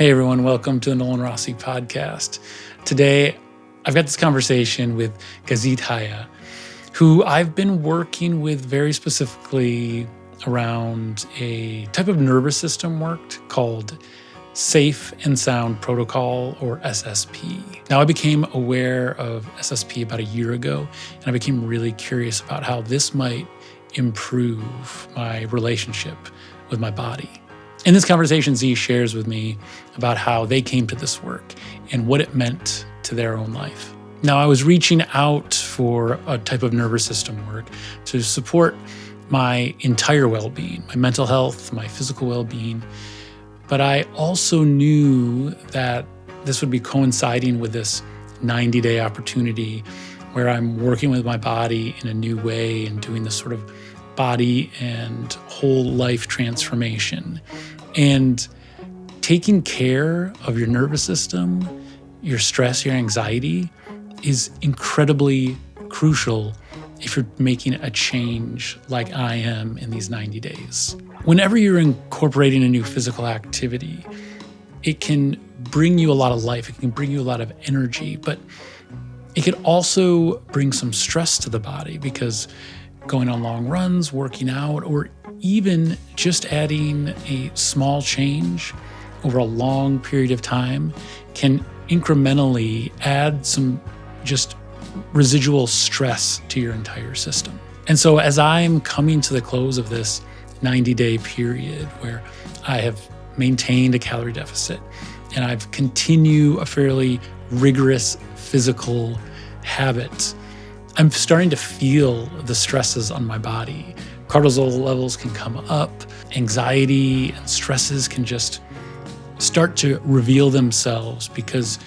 Hey everyone, welcome to the Nolan Rossi podcast. Today, I've got this conversation with Gazit Chaya, who I've been working with very specifically around a type of nervous system work called Safe and Sound Protocol, or SSP. Now, I became aware of SSP about a year ago, and I became really curious about how this might improve my relationship with my body. In this conversation, Z shares with me about how they came to this work and what it meant to their own life. Now, I was reaching out for a type of nervous system work to support my entire well-being, my mental health, my physical well-being. But I also knew that this would be coinciding with this 90-day opportunity where I'm working with my body in a new way and doing this sort of body and whole life transformation. And taking care of your nervous system, your stress, your anxiety is incredibly crucial if you're making a change like I am in these 90 days. Whenever you're incorporating a new physical activity, it can bring you a lot of life, it can bring you a lot of energy, but it could also bring some stress to the body because going on long runs, working out, or even just adding a small change over a long period of time can incrementally add some just residual stress to your entire system. And so as I'm coming to the close of this 90-day period where I have maintained a calorie deficit and I've continued a fairly rigorous physical habit, I'm starting to feel the stresses on my body. Cortisol levels can come up, anxiety and stresses can just start to reveal themselves because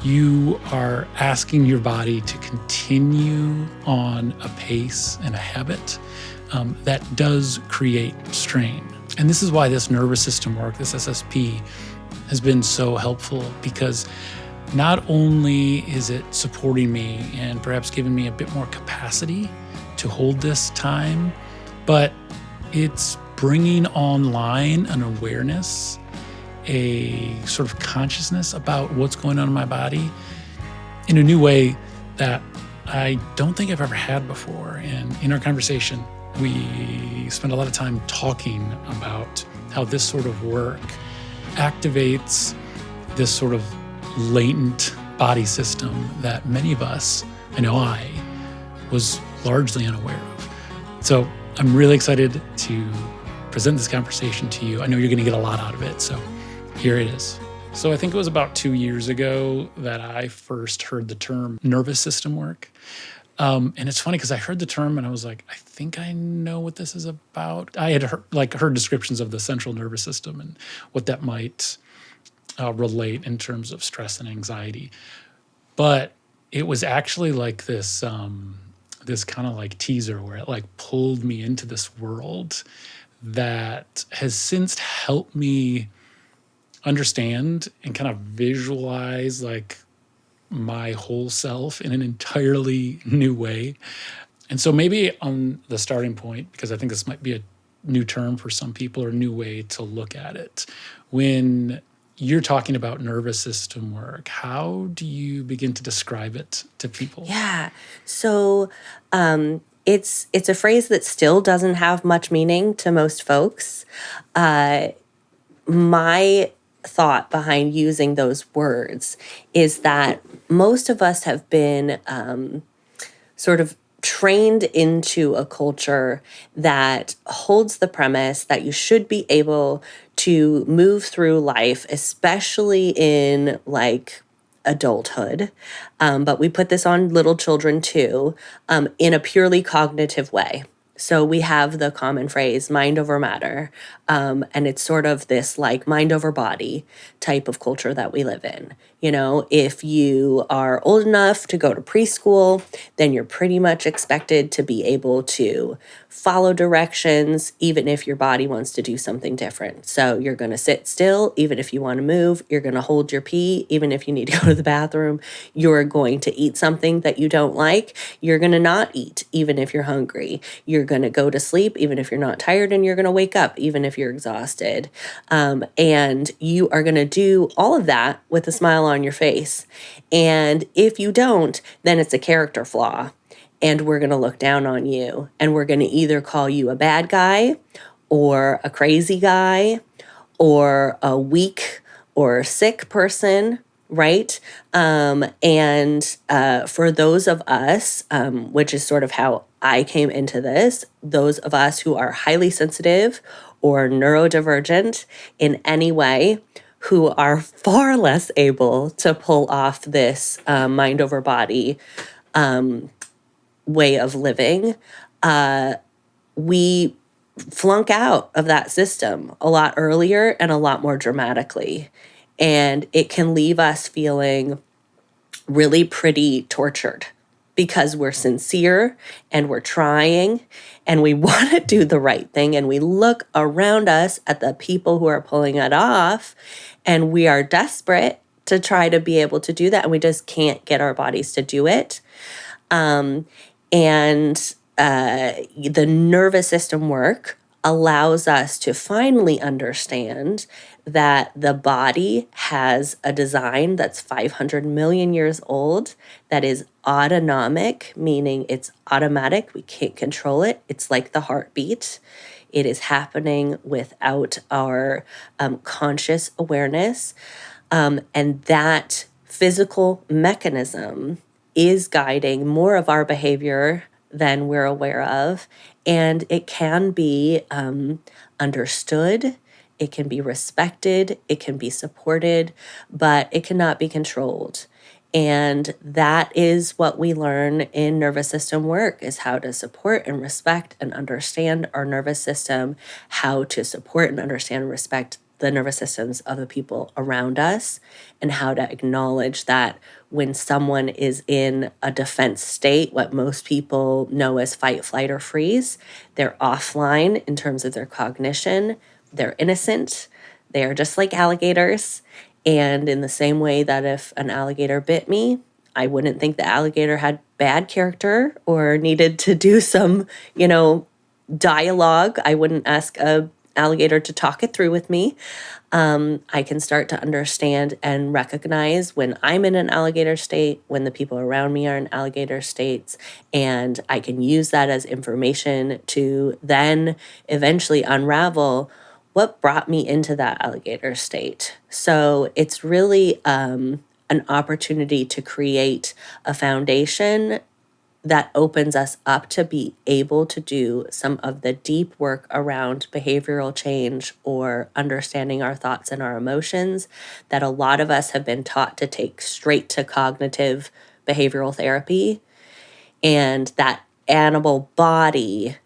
you are asking your body to continue on a pace and a habit that does create strain. And this is why this nervous system work, this SSP, has been so helpful because not only is it supporting me and perhaps giving me a bit more capacity to hold this time, but it's bringing online an awareness, a sort of consciousness about what's going on in my body in a new way that I don't think I've ever had before. And in our conversation, we spent a lot of time talking about how this sort of work activates this sort of latent body system that many of us, I know I, was largely unaware of. So I'm really excited to present this conversation to you. I know you're going to get a lot out of it, so here it is. So I think it was about 2 years ago that I first heard the term nervous system work. And it's funny because I heard the term and I was like, I think I know what this is about. I had heard descriptions of the central nervous system and what that might relate in terms of stress and anxiety. But it was actually like this this kind of like teaser where it like pulled me into this world that has since helped me understand and kind of visualize like my whole self in an entirely new way. And so maybe on the starting point, because I think this might be a new term for some people or a new way to look at it, when you're talking about nervous system work, how do you begin to describe it to people? Yeah. So it's a phrase that still doesn't have much meaning to most folks. My thought behind using those words is that most of us have been sort of trained into a culture that holds the premise that you should be able to move through life, especially in like adulthood. But we put this on little children too, in a purely cognitive way. So we have the common phrase, mind over matter. And it's sort of this like mind over body type of culture that we live in. You know, if you are old enough to go to preschool, then you're pretty much expected to be able to follow directions, even if your body wants to do something different. So you're going to sit still, even if you want to move. You're going to hold your pee, even if you need to go to the bathroom. You're going to eat something that you don't like. You're going to not eat, even if you're hungry. You're going to go to sleep, even if you're not tired, and you're going to wake up, even if if you're exhausted. And you are going to do all of that with a smile on your face. And if you don't, then it's a character flaw. And we're going to look down on you. And we're going to either call you a bad guy or a crazy guy or a weak or sick person, right? And for those of us, which is sort of how I came into this, those of us who are highly sensitive or neurodivergent in any way, who are far less able to pull off this mind over body way of living, we flunk out of that system a lot earlier and a lot more dramatically. And it can leave us feeling really pretty tortured because we're sincere and we're trying and we want to do the right thing. And we look around us at the people who are pulling it off and we are desperate to try to be able to do that. And we just can't get our bodies to do it. The nervous system work allows us to finally understand that the body has a design that's 500 million years old, that is autonomic, meaning it's automatic. We can't control it. It's like the heartbeat. It is happening without our conscious awareness. And that physical mechanism is guiding more of our behavior than we're aware of. And it can be understood, it can be respected, it can be supported, but it cannot be controlled. And that is what we learn in nervous system work, is how to support and respect and understand our nervous system, how to support and understand and respect the nervous systems of the people around us, and how to acknowledge that when someone is in a defense state, what most people know as fight, flight, or freeze, they're offline in terms of their cognition, they're innocent, they are just like alligators. And in the same way that if an alligator bit me, I wouldn't think the alligator had bad character or needed to do some, dialogue. I wouldn't ask a alligator to talk it through with me. I can start to understand and recognize when I'm in an alligator state, when the people around me are in alligator states, and I can use that as information to then eventually unravel what brought me into that alligator state. So it's really an opportunity to create a foundation that opens us up to be able to do some of the deep work around behavioral change or understanding our thoughts and our emotions that a lot of us have been taught to take straight to cognitive behavioral therapy. And that animal body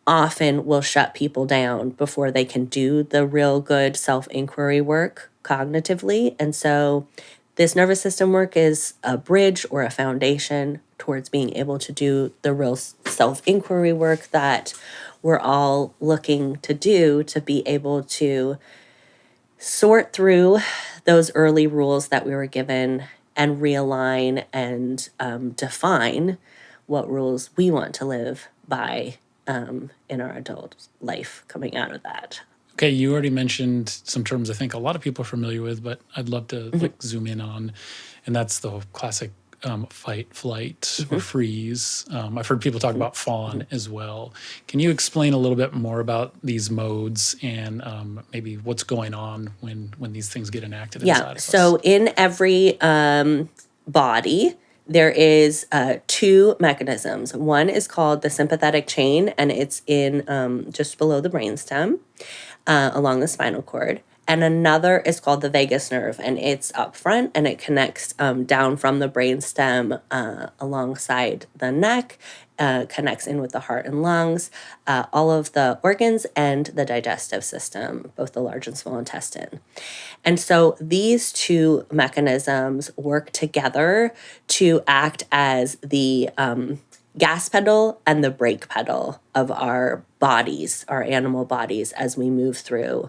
often will shut people down before they can do the real good self-inquiry work cognitively. And so this nervous system work is a bridge or a foundation towards being able to do the real self-inquiry work that we're all looking to do, to be able to sort through those early rules that we were given and realign and define what rules we want to live by in our adult life coming out of that. Okay, you already mentioned some terms I think a lot of people are familiar with, but I'd love to zoom in on, and that's the classic fight, flight, or freeze. I've heard people talk about fawn as well. Can you explain a little bit more about these modes and maybe what's going on when these things get enacted inside of us? So in every body, there is two mechanisms. One is called the sympathetic chain, and it's in just below the brainstem, along the spinal cord. And another is called the vagus nerve, and it's up front, and it connects down from the brainstem alongside the neck, connects in with the heart and lungs, all of the organs, and the digestive system, both the large and small intestine. And so these two mechanisms work together to act as the gas pedal and the brake pedal of our bodies, our animal bodies, as we move through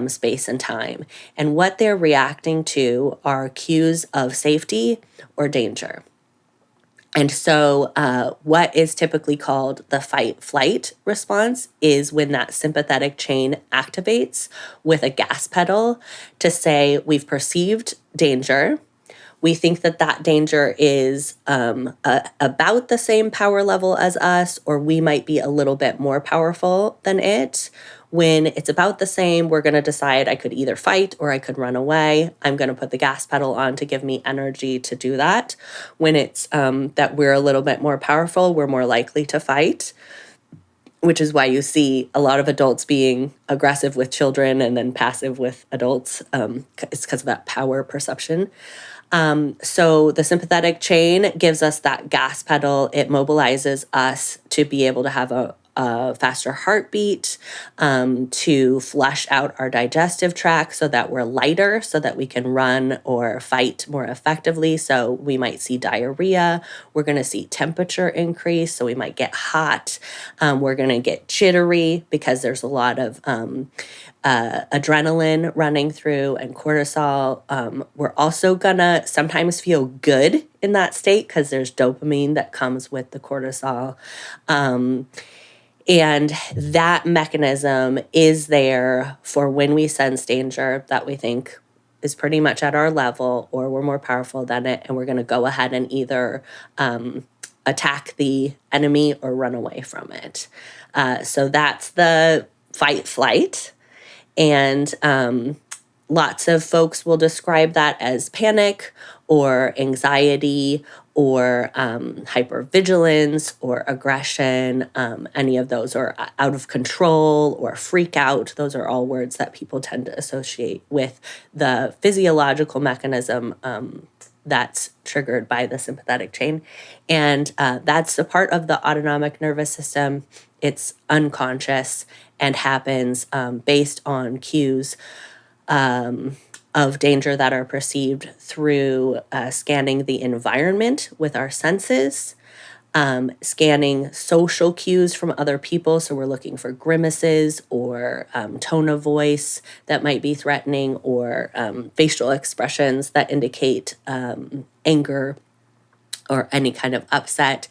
space and time. And what they're reacting to are cues of safety or danger. And so, what is typically called the fight flight response is when that sympathetic chain activates with a gas pedal to say, we've perceived danger. We think that that danger is about the same power level as us, or we might be a little bit more powerful than it. When it's about the same, we're going to decide I could either fight or I could run away. I'm going to put the gas pedal on to give me energy to do that. When it's that we're a little bit more powerful, we're more likely to fight, which is why you see a lot of adults being aggressive with children and then passive with adults. It's because of that power perception. So the sympathetic chain gives us that gas pedal. It mobilizes us to be able to have a faster heartbeat, to flush out our digestive tract so that we're lighter, so that we can run or fight more effectively. So we might see diarrhea. We're going to see temperature increase. So we might get hot. We're going to get jittery because there's a lot of adrenaline running through and cortisol. We're also gonna sometimes feel good in that state because there's dopamine that comes with the cortisol. And that mechanism is there for when we sense danger that we think is pretty much at our level or we're more powerful than it, and we're going to go ahead and either attack the enemy or run away from it. So that's the fight flight. And lots of folks will describe that as panic or anxiety or hypervigilance or aggression, any of those, or out of control or freak out. Those are all words that people tend to associate with the physiological mechanism that's triggered by the sympathetic chain. And that's a part of the autonomic nervous system. It's unconscious and happens based on cues of danger that are perceived through scanning the environment with our senses, scanning social cues from other people. So we're looking for grimaces or tone of voice that might be threatening, or facial expressions that indicate anger or any kind of upset.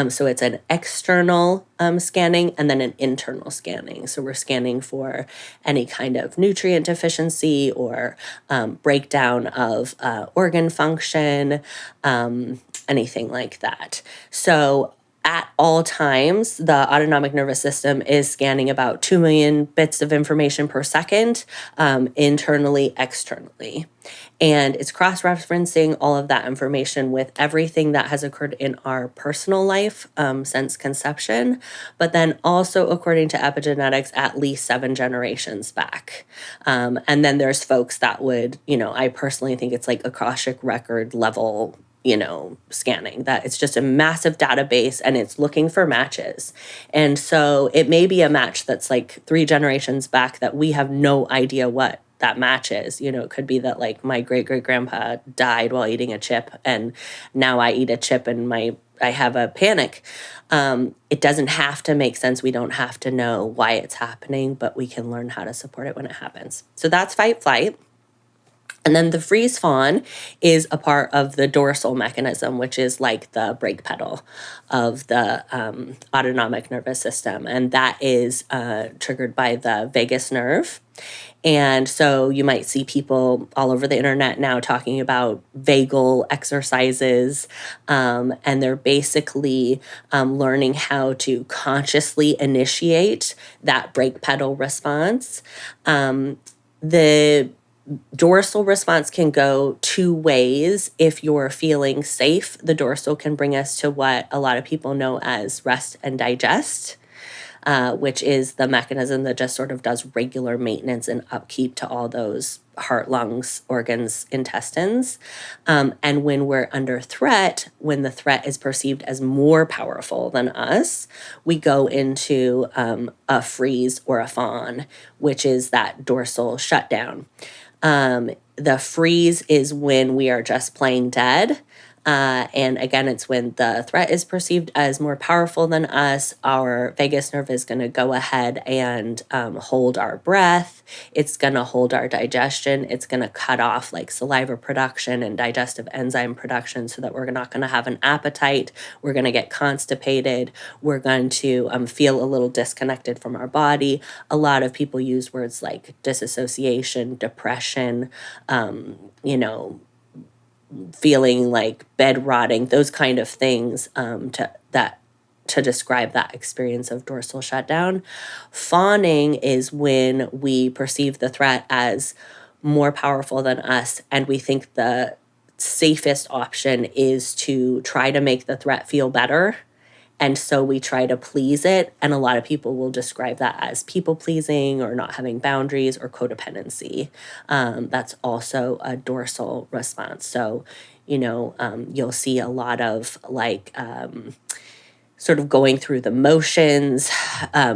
So it's an external scanning and then an internal scanning. So we're scanning for any kind of nutrient deficiency or breakdown of organ function, anything like that. So at all times, the autonomic nervous system is scanning about 2 million bits of information per second, internally, externally. And it's cross-referencing all of that information with everything that has occurred in our personal life since conception, but then also, according to epigenetics, at least 7 generations back. And then there's folks that would, I personally think it's like Akashic record level scanning, that it's just a massive database and it's looking for matches. And so it may be a match that's like 3 generations back that we have no idea what that match is. It could be that like my great-great-grandpa died while eating a chip and now I eat a chip and I have a panic. It doesn't have to make sense. We don't have to know why it's happening, but we can learn how to support it when it happens. So that's fight flight. And then the freeze fawn is a part of the dorsal mechanism, which is like the brake pedal of the autonomic nervous system. And that is triggered by the vagus nerve. And so you might see people all over the internet now talking about vagal exercises. And they're basically learning how to consciously initiate that brake pedal response. The dorsal response can go 2 ways. If you're feeling safe, the dorsal can bring us to what a lot of people know as rest and digest, which is the mechanism that just sort of does regular maintenance and upkeep to all those heart, lungs, organs, intestines. And when we're under threat, when the threat is perceived as more powerful than us, we go into a freeze or a fawn, which is that dorsal shutdown. The freeze is when we are just plain dead. And again, it's when the threat is perceived as more powerful than us, our vagus nerve is going to go ahead and hold our breath. It's going to hold our digestion. It's going to cut off like saliva production and digestive enzyme production so that we're not going to have an appetite. We're going to get constipated. We're going to feel a little disconnected from our body. A lot of people use words like disassociation, depression, feeling like bed rotting, those kind of things to describe that experience of dorsal shutdown. Fawning is when we perceive the threat as more powerful than us, and we think the safest option is to try to make the threat feel better. And so we try to please it. And a lot of people will describe that as people pleasing or not having boundaries or codependency. That's also a dorsal response. So, you'll see a lot of sort of going through the motions,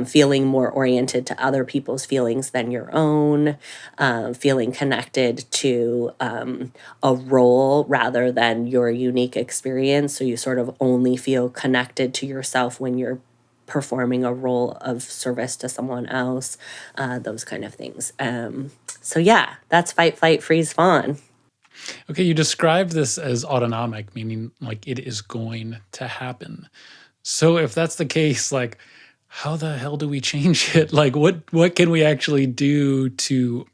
feeling more oriented to other people's feelings than your own, feeling connected to a role rather than your unique experience. So you sort of only feel connected to yourself when you're performing a role of service to someone else, those kind of things. So yeah, that's fight, flight, freeze, fawn. Okay, you described this as autonomic, meaning like it is going to happen. So if that's the case, like, how the hell do we change it? Like, what can we actually do to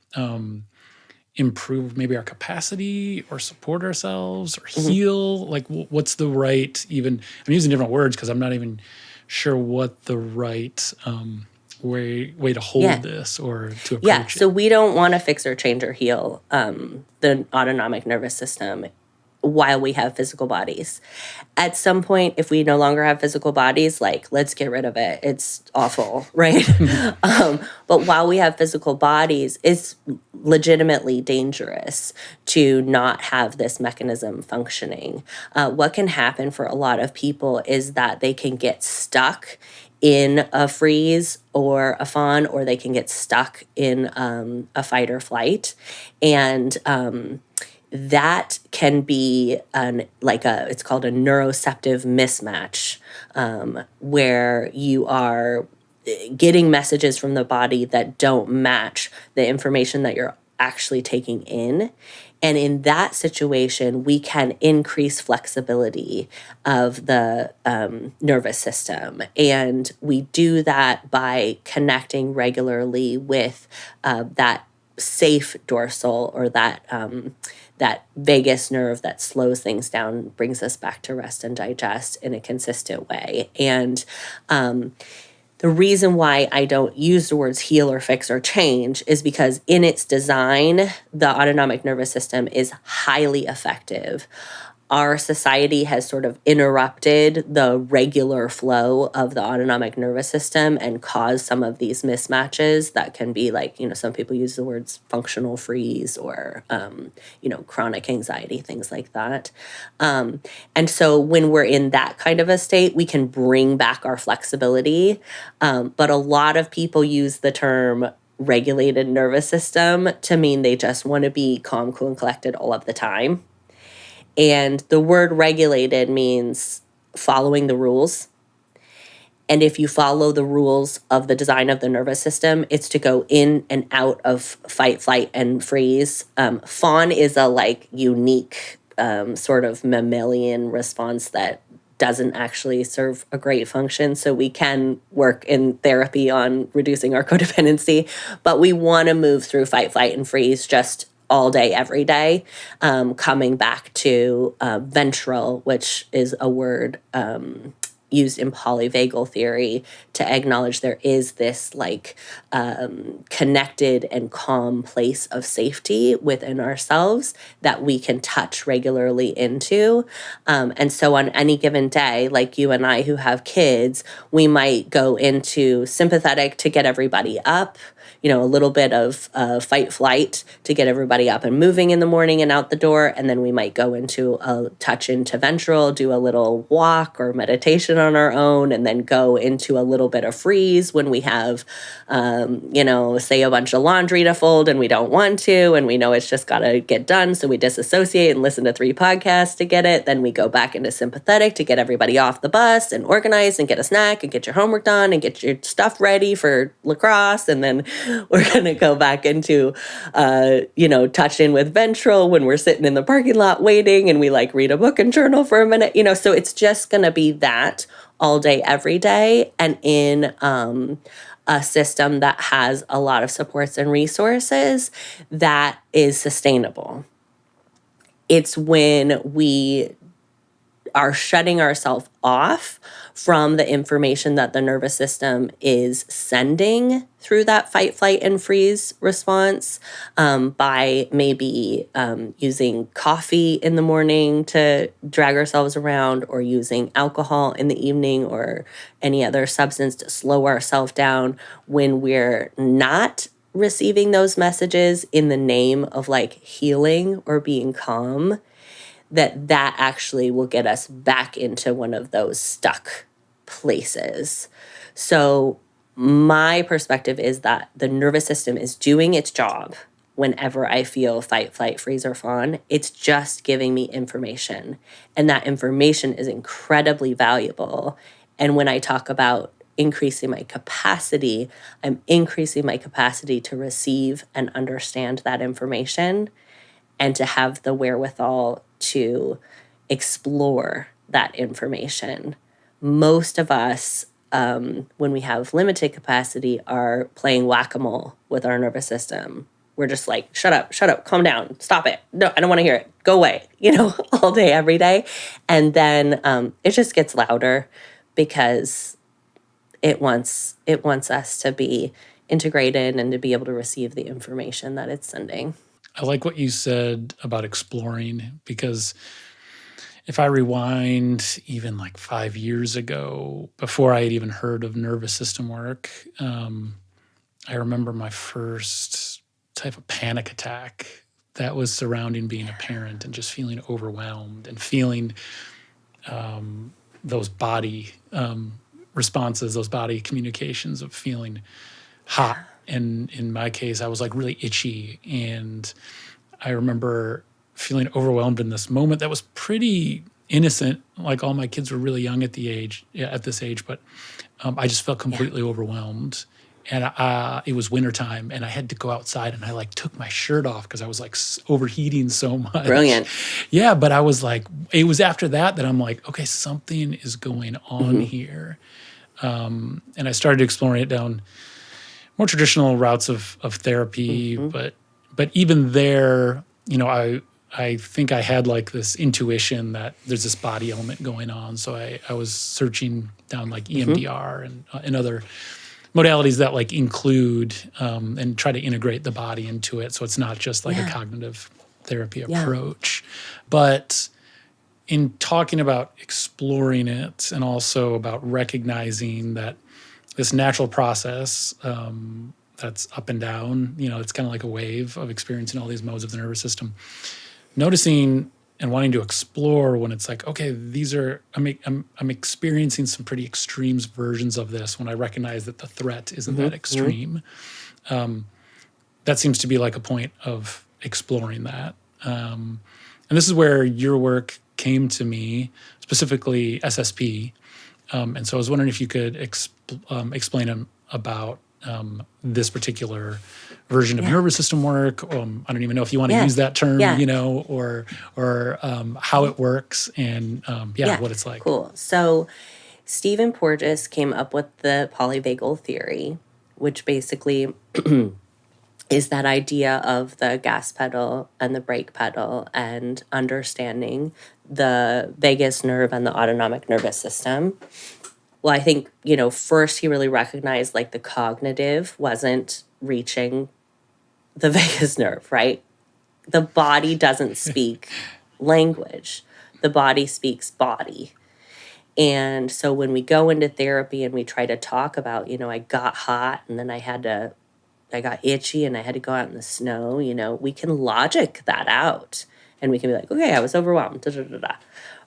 improve maybe our capacity or support ourselves or heal? Like, what's the right even? I'm using different words because I'm not even sure what the right way to hold this or to approach it. So we don't want to fix or change or heal the autonomic nervous system while we have physical bodies. At some point, if we no longer have physical bodies, like, let's get rid of it. It's awful, right? But while we have physical bodies, it's legitimately dangerous to not have this mechanism functioning. What can happen for a lot of people is that they can get stuck in a freeze or a fawn, or they can get stuck in a fight or flight. And that can be it's called a neuroceptive mismatch, where you are getting messages from the body that don't match the information that you're actually taking in. And in that situation, we can increase flexibility of the nervous system. And we do that by connecting regularly with that safe dorsal, or that vagus nerve that slows things down, brings us back to rest and digest in a consistent way. And the reason why I don't use the words heal or fix or change is because in its design, the autonomic nervous system is highly effective. Our society has sort of interrupted the regular flow of the autonomic nervous system and caused some of these mismatches that can be like, some people use the words functional freeze or, chronic anxiety, things like that. And so when we're in that kind of a state, we can bring back our flexibility. But a lot of people use the term regulated nervous system to mean they just want to be calm, cool, and collected all of the time. And the word regulated means following the rules. And if you follow the rules of the design of the nervous system, it's to go in and out of fight, flight, and freeze. Fawn is a unique sort of mammalian response that doesn't actually serve a great function. So we can work in therapy on reducing our codependency, but we want to move through fight, flight, and freeze just all day, every day, coming back to ventral, which is a word used in polyvagal theory to acknowledge there is this connected and calm place of safety within ourselves that we can touch regularly into. And so on any given day, like you and I who have kids, we might go into sympathetic to get everybody up, a little bit of fight flight to get everybody up and moving in the morning and out the door. And then we might go into a touch into ventral, do a little walk or meditation function on our own and then go into a little bit of freeze when we have, say a bunch of laundry to fold and we don't want to, and we know it's just got to get done. So we disassociate and listen to 3 podcasts to get it. Then we go back into sympathetic to get everybody off the bus and organize and get a snack and get your homework done and get your stuff ready for lacrosse. And then we're going to go back into, touch in with ventral when we're sitting in the parking lot waiting and we read a book and journal for a minute, so it's just going to be that all day, every day. And in a system that has a lot of supports and resources that is sustainable. It's when we are shutting ourselves off from the information that the nervous system is sending through that fight, flight, and freeze response by maybe using coffee in the morning to drag ourselves around, or using alcohol in the evening, or any other substance to slow ourselves down when we're not receiving those messages in the name of healing or being calm. That actually will get us back into one of those stuck places. So my perspective is that the nervous system is doing its job whenever I feel fight, flight, freeze, or fawn. It's just giving me information. And that information is incredibly valuable. And when I talk about increasing my capacity, I'm increasing my capacity to receive and understand that information, and to have the wherewithal to explore that information. Most of us, when we have limited capacity, are playing whack-a-mole with our nervous system. We're just shut up, calm down, stop it. No, I don't want to hear it. Go away, all day, every day. And then it just gets louder because it wants us to be integrated and to be able to receive the information that it's sending. I like what you said about exploring, because if I rewind even 5 years ago, before I had even heard of nervous system work, I remember my first type of panic attack that was surrounding being a parent, and just feeling overwhelmed and feeling those body responses, those body communications of feeling hot. And in my case, I was really itchy. And I remember feeling overwhelmed in this moment that was pretty innocent. All my kids were really young at this age, but I just felt completely overwhelmed. And it was wintertime, and I had to go outside, and I took my shirt off because I was overheating so much. Brilliant. Yeah, but I was it was after that I'm okay, something is going on here. And I started exploring it down more traditional routes of therapy, but even there, I think I had this intuition that there's this body element going on. So I was searching down EMDR and other modalities that include and try to integrate the body into it, so it's not just a cognitive therapy approach. But in talking about exploring it, and also about recognizing that this natural process that's up and down, it's kind of like a wave of experiencing all these modes of the nervous system. Noticing and wanting to explore when it's okay, I'm experiencing some pretty extreme versions of this, when I recognize that the threat isn't that extreme. That seems to be a point of exploring that. And this is where your work came to me, specifically SSP. And so I was wondering if you could explain about this particular version of nervous system work. I don't even know if you want to use that term, or how it works, and what it's like. Cool. So Stephen Porges came up with the polyvagal theory, which basically is that idea of the gas pedal and the brake pedal, and understanding the vagus nerve and the autonomic nervous system. Well, I think, first he really recognized the cognitive wasn't reaching the vagus nerve, right? The body doesn't speak language. The body speaks body. And so when we go into therapy and we try to talk about, I got hot and then I got itchy and I had to go out in the snow, we can logic that out. And we can be okay, I was overwhelmed, da, da, da, da.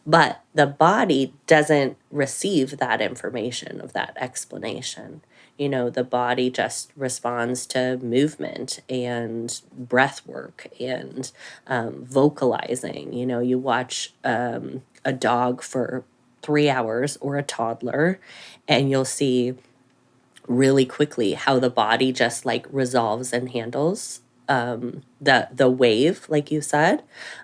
But the body doesn't receive that information of that explanation. The body just responds to movement and breath work and vocalizing. You watch a dog for 3 hours or a toddler, and you'll see really quickly how the body just like resolves and handles the wave, like you said.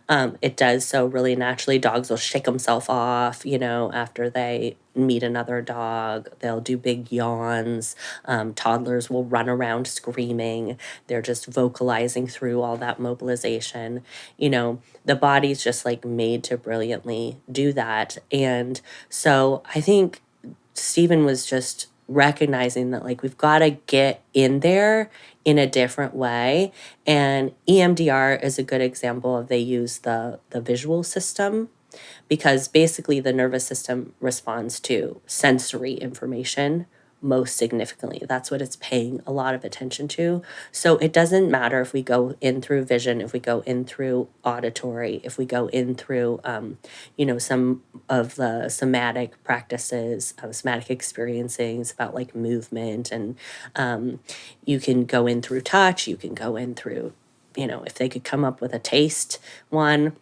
It does so really naturally. Dogs will shake themselves off, after they meet another dog. They'll do big yawns. Toddlers will run around screaming. They're just vocalizing through all that mobilization. The body's just like made to brilliantly do that. And so I think Stephen was just recognizing that like we've got to get in there in a different way. And EMDR is a good example of they use the visual system, because basically the nervous system responds to sensory information most significantly. That's what it's paying a lot of attention to. So it doesn't matter if we go in through vision, if we go in through auditory, if we go in through, some of the somatic practices, somatic experiencings about like movement. And you can go in through touch, you can go in through, if they could come up with a taste one,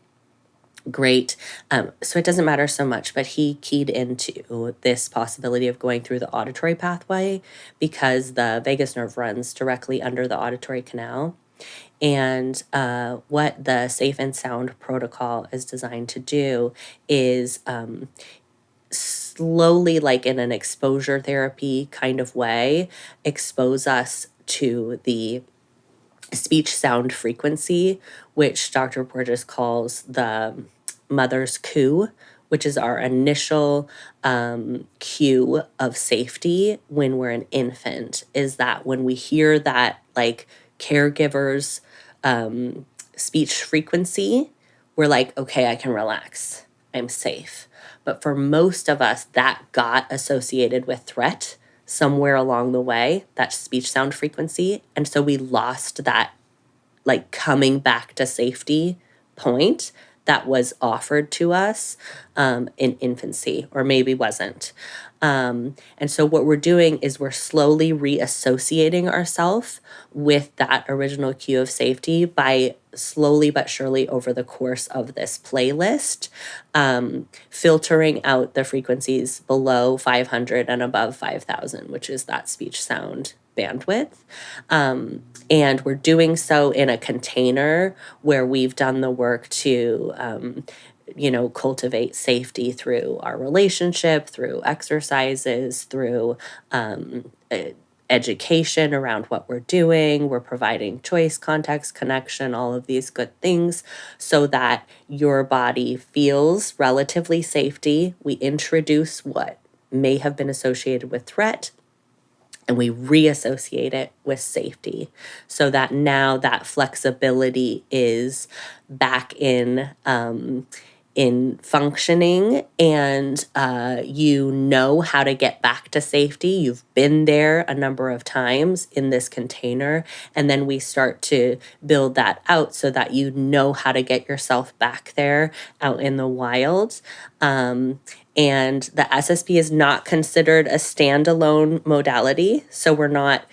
great. So it doesn't matter so much, but he keyed into this possibility of going through the auditory pathway because the vagus nerve runs directly under the auditory canal. And what the Safe and Sound protocol is designed to do is slowly, like in an exposure therapy kind of way, expose us to the speech sound frequency, which Dr. Porges calls the mother's cue, which is our initial cue of safety when we're an infant, is that when we hear that like caregiver's speech frequency, we're like, okay, I can relax. I'm safe. But for most of us, that got associated with threat somewhere along the way, that speech sound frequency. And so we lost that like coming back to safety point that was offered to us in infancy, or maybe wasn't. And so what we're doing is we're slowly reassociating ourselves with that original cue of safety by slowly but surely over the course of this playlist, filtering out the frequencies below 500 and above 5,000, which is that speech sound bandwidth. And we're doing so in a container where we've done the work to, cultivate safety through our relationship, through exercises, through education around what we're doing. We're providing choice, context, connection, all of these good things so that your body feels relatively safety. We introduce what may have been associated with threat, and we reassociate it with safety so that now that flexibility is back in functioning, and you know how to get back to safety. You've been there a number of times in this container, and then we start to build that out so that you know how to get yourself back there out in the wild. And the SSP is not considered a standalone modality, so we're not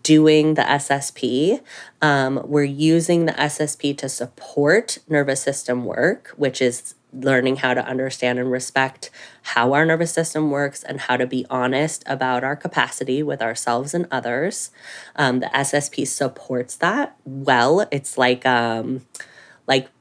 doing the SSP. We're using the SSP to support nervous system work, which is learning how to understand and respect how our nervous system works and how to be honest about our capacity with ourselves and others. The SSP supports that well. It's like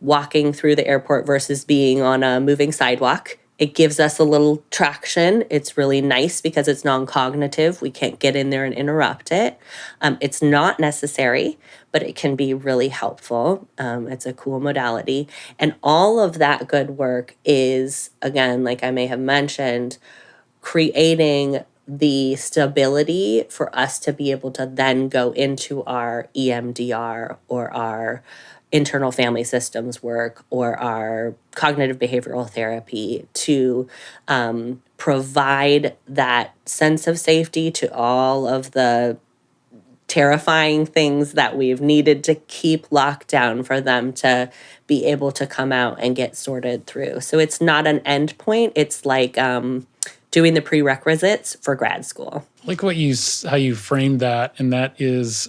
walking through the airport versus being on a moving sidewalk. It gives us a little traction. It's really nice because it's non-cognitive. We can't get in there and interrupt it. It's not necessary, but it can be really helpful. It's a cool modality. And all of that good work is, again, like I may have mentioned, creating the stability for us to be able to then go into our EMDR or our internal family systems work or our cognitive behavioral therapy to provide that sense of safety to all of the terrifying things that we've needed to keep locked down for them to be able to come out and get sorted through. So it's not an end point. It's like doing the prerequisites for grad school. Like how you framed that, and that is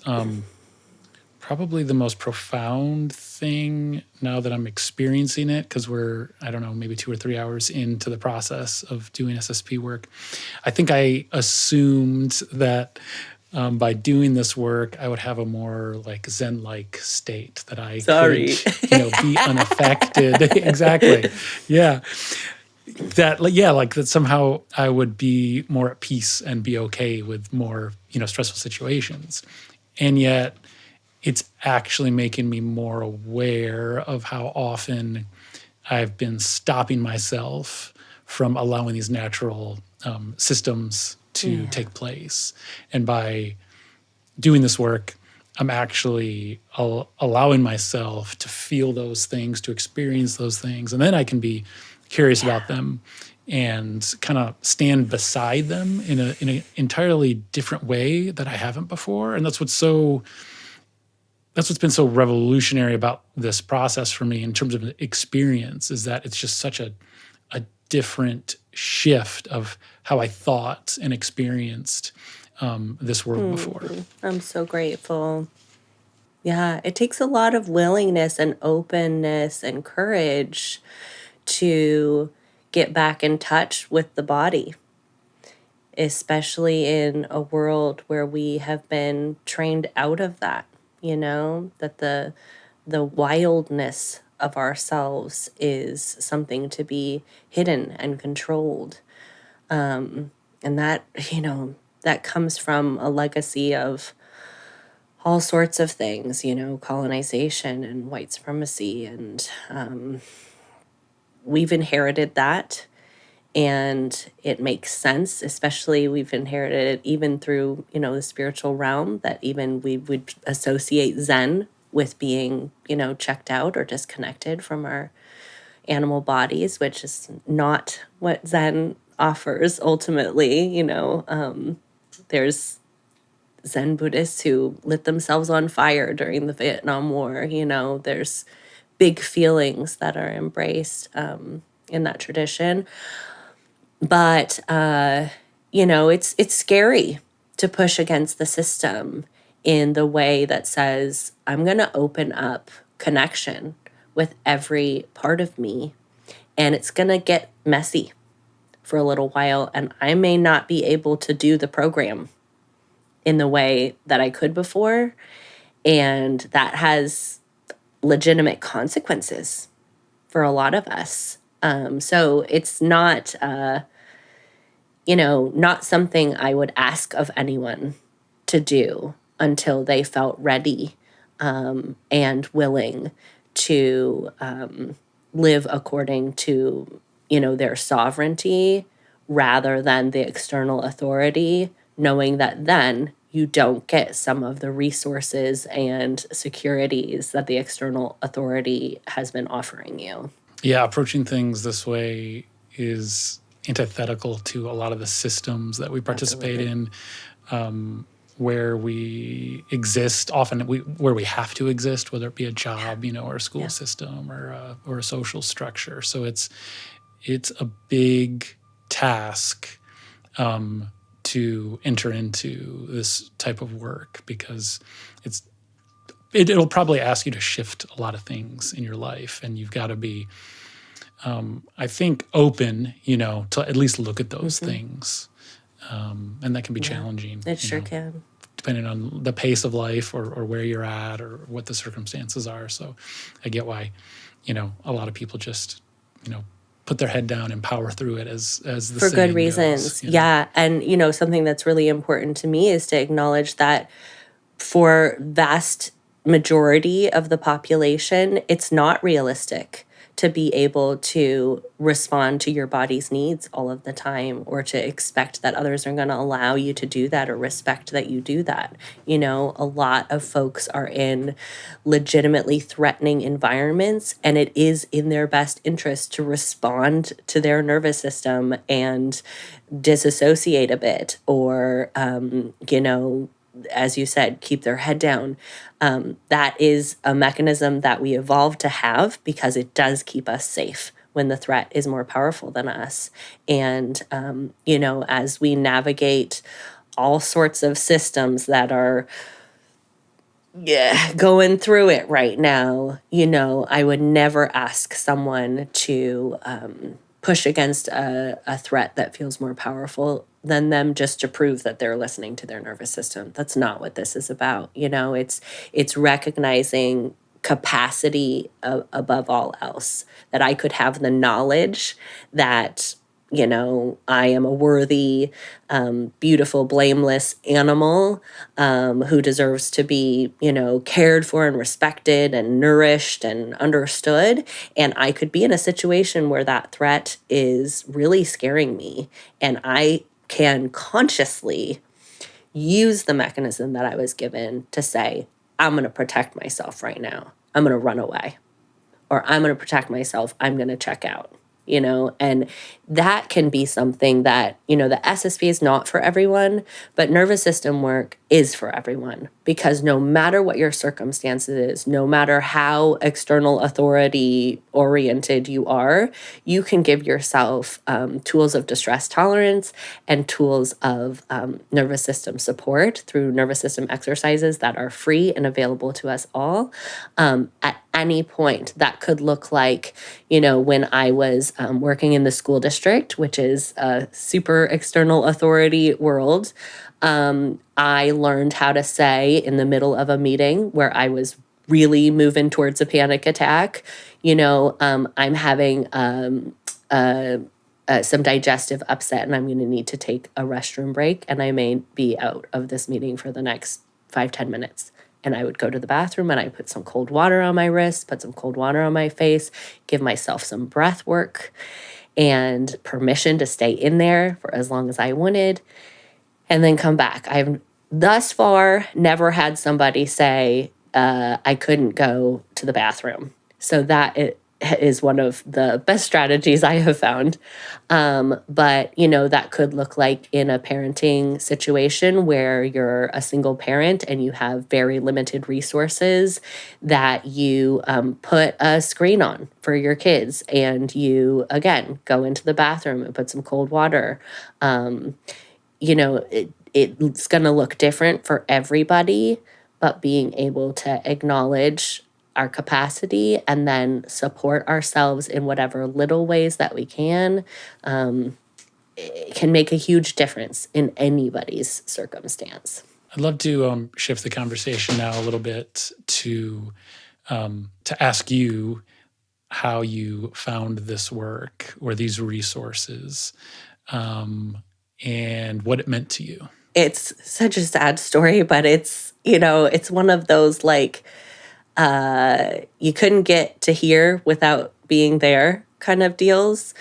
probably the most profound thing now that I'm experiencing it, because we're, I don't know, maybe 2 or 3 hours into the process of doing SSP work. I think I assumed that by doing this work, I would have a more like Zen-like state, that I could, be unaffected. Exactly. Yeah. That somehow I would be more at peace and be okay with more, stressful situations. And yet it's actually making me more aware of how often I've been stopping myself from allowing these natural systems to take place. And by doing this work, I'm actually allowing myself to feel those things, to experience those things, and then I can be curious about them and kind of stand beside them in an entirely different way that I haven't before. And that's what's been so revolutionary about this process for me in terms of experience, is that it's just such a different shift of how I thought and experienced this world before. I'm so grateful. Yeah, it takes a lot of willingness and openness and courage to get back in touch with the body, especially in a world where we have been trained out of that, that the wildness of ourselves is something to be hidden and controlled. And that, that comes from a legacy of all sorts of things, colonization and white supremacy. And we've inherited that. And it makes sense, especially we've inherited it even through, the spiritual realm, that even we would associate Zen with being, checked out or disconnected from our animal bodies, which is not what Zen offers ultimately. There's Zen Buddhists who lit themselves on fire during the Vietnam War. There's big feelings that are embraced in that tradition. But, it's scary to push against the system in the way that says, I'm going to open up connection with every part of me, and it's going to get messy for a little while, and I may not be able to do the program in the way that I could before, and that has legitimate consequences for a lot of us. So it's not, not something I would ask of anyone to do until they felt ready and willing to live according to, their sovereignty rather than the external authority, knowing that then you don't get some of the resources and securities that the external authority has been offering you. Yeah, approaching things this way is antithetical to a lot of the systems that we participate in, where we exist, often where we have to exist, whether it be a job, or a school system or a social structure. So it's a big task to enter into this type of work, because it'll probably ask you to shift a lot of things in your life, and you've got to be, I think, open, to at least look at those things, and that can be challenging. It sure can, depending on the pace of life or where you're at or what the circumstances are. So I get why, a lot of people just, put their head down and power through it as the for good goes, reasons. Yeah. And, something that's really important to me is to acknowledge that for vast majority of the population, it's not realistic to be able to respond to your body's needs all of the time, or to expect that others are going to allow you to do that or respect that you do that. A lot of folks are in legitimately threatening environments, and it is in their best interest to respond to their nervous system and disassociate a bit, or, as you said, keep their head down. That is a mechanism that we evolved to have because it does keep us safe when the threat is more powerful than us. And, as we navigate all sorts of systems that are going through it right now, I would never ask someone to push against a threat that feels more powerful than them just to prove that they're listening to their nervous system. That's not what this is about. It's recognizing capacity above all else, that I could have the knowledge that I am a worthy, beautiful, blameless animal who deserves to be, cared for and respected and nourished and understood. And I could be in a situation where that threat is really scaring me. And I can consciously use the mechanism that I was given to say, I'm going to protect myself right now. I'm going to run away. Or I'm going to protect myself. I'm going to check out. And that can be something that, the SSP is not for everyone, but nervous system work is for everyone, because no matter what your circumstances is, no matter how external authority oriented you are, you can give yourself tools of distress tolerance and tools of nervous system support through nervous system exercises that are free and available to us all at any point. That could look like, when I was working in the school district, which is a super external authority world, I learned how to say in the middle of a meeting where I was really moving towards a panic attack, I'm having some digestive upset and I'm going to need to take a restroom break and I may be out of this meeting for the next 5-10 minutes. And I would go to the bathroom and I put some cold water on my wrist, put some cold water on my face, give myself some breath work and permission to stay in there for as long as I wanted, and then come back. I've thus far never had somebody say I couldn't go to the bathroom. So that is one of the best strategies I have found. But, that could look like in a parenting situation where you're a single parent and you have very limited resources, that you put a screen on for your kids and you, again, go into the bathroom and put some cold water. It's going to look different for everybody, but being able to acknowledge our capacity and then support ourselves in whatever little ways that we can can make a huge difference in anybody's circumstance. I'd love to shift the conversation now a little bit to ask you how you found this work or these resources and what it meant to you. It's such a sad story, but it's one of those you couldn't get to hear without being there kind of deals.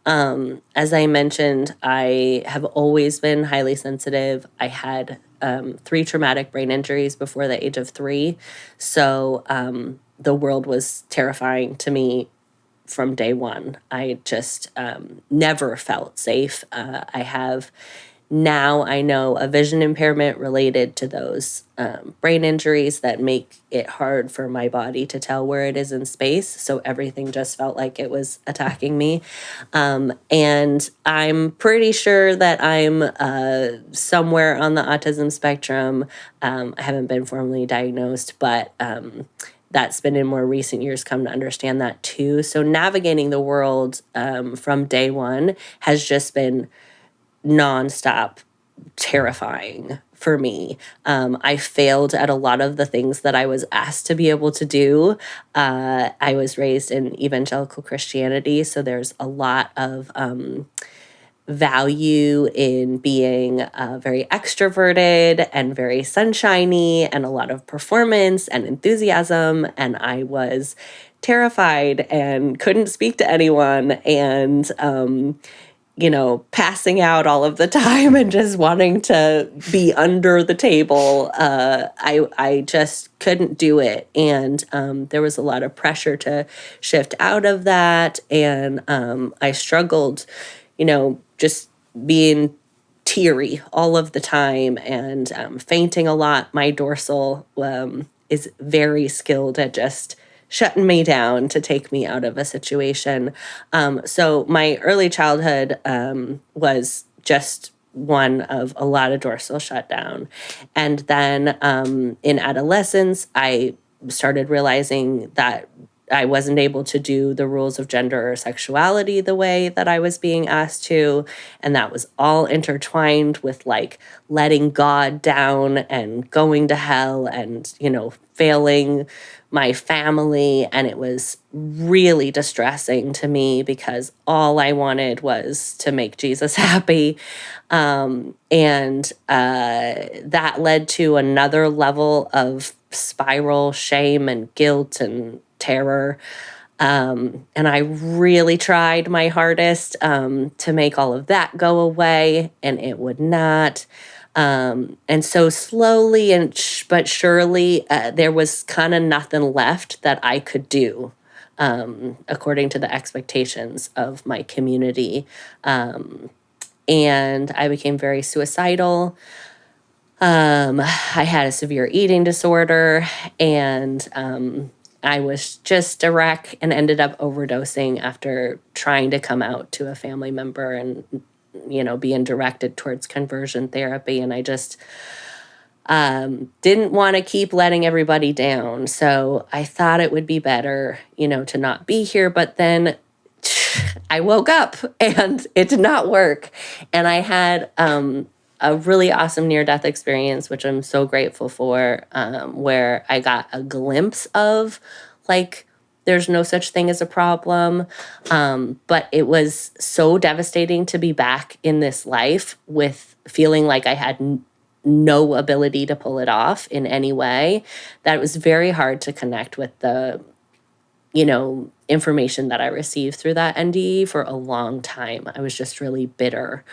As I mentioned, I have always been highly sensitive. I had 3 traumatic brain injuries before the age of 3. So the world was terrifying to me from day one. I just never felt safe. Now I know a vision impairment related to those brain injuries that make it hard for my body to tell where it is in space. So everything just felt like it was attacking me. And I'm pretty sure that I'm somewhere on the autism spectrum. I haven't been formally diagnosed, but that's been in more recent years come to understand that too. So navigating the world from day one has just been nonstop terrifying for me. I failed at a lot of the things that I was asked to be able to do. I was raised in evangelical Christianity, so there's a lot of value in being very extroverted and very sunshiny and a lot of performance and enthusiasm. And I was terrified and couldn't speak to anyone and passing out all of the time and just wanting to be under the table. I just couldn't do it. And there was a lot of pressure to shift out of that. And I struggled, just being teary all of the time and fainting a lot. My dorsal is very skilled at just shutting me down to take me out of a situation. So my early childhood was just one of a lot of dorsal shutdown. And then in adolescence, I started realizing that I wasn't able to do the rules of gender or sexuality the way that I was being asked to. And that was all intertwined with like letting God down and going to hell and, failing my family. And it was really distressing to me because all I wanted was to make Jesus happy. And that led to another level of spiral shame and guilt and terror. And I really tried my hardest to make all of that go away, and it would not. And so slowly but surely, there was kind of nothing left that I could do, according to the expectations of my community. And I became very suicidal. I had a severe eating disorder, and I was just a wreck and ended up overdosing after trying to come out to a family member and, being directed towards conversion therapy. And I just didn't want to keep letting everybody down. So I thought it would be better, to not be here. But then I woke up and it did not work. And I had a really awesome near-death experience, which I'm so grateful for, where I got a glimpse of, like, there's no such thing as a problem. But it was so devastating to be back in this life with feeling like I had no ability to pull it off in any way, that it was very hard to connect with the information that I received through that NDE for a long time. I was just really bitter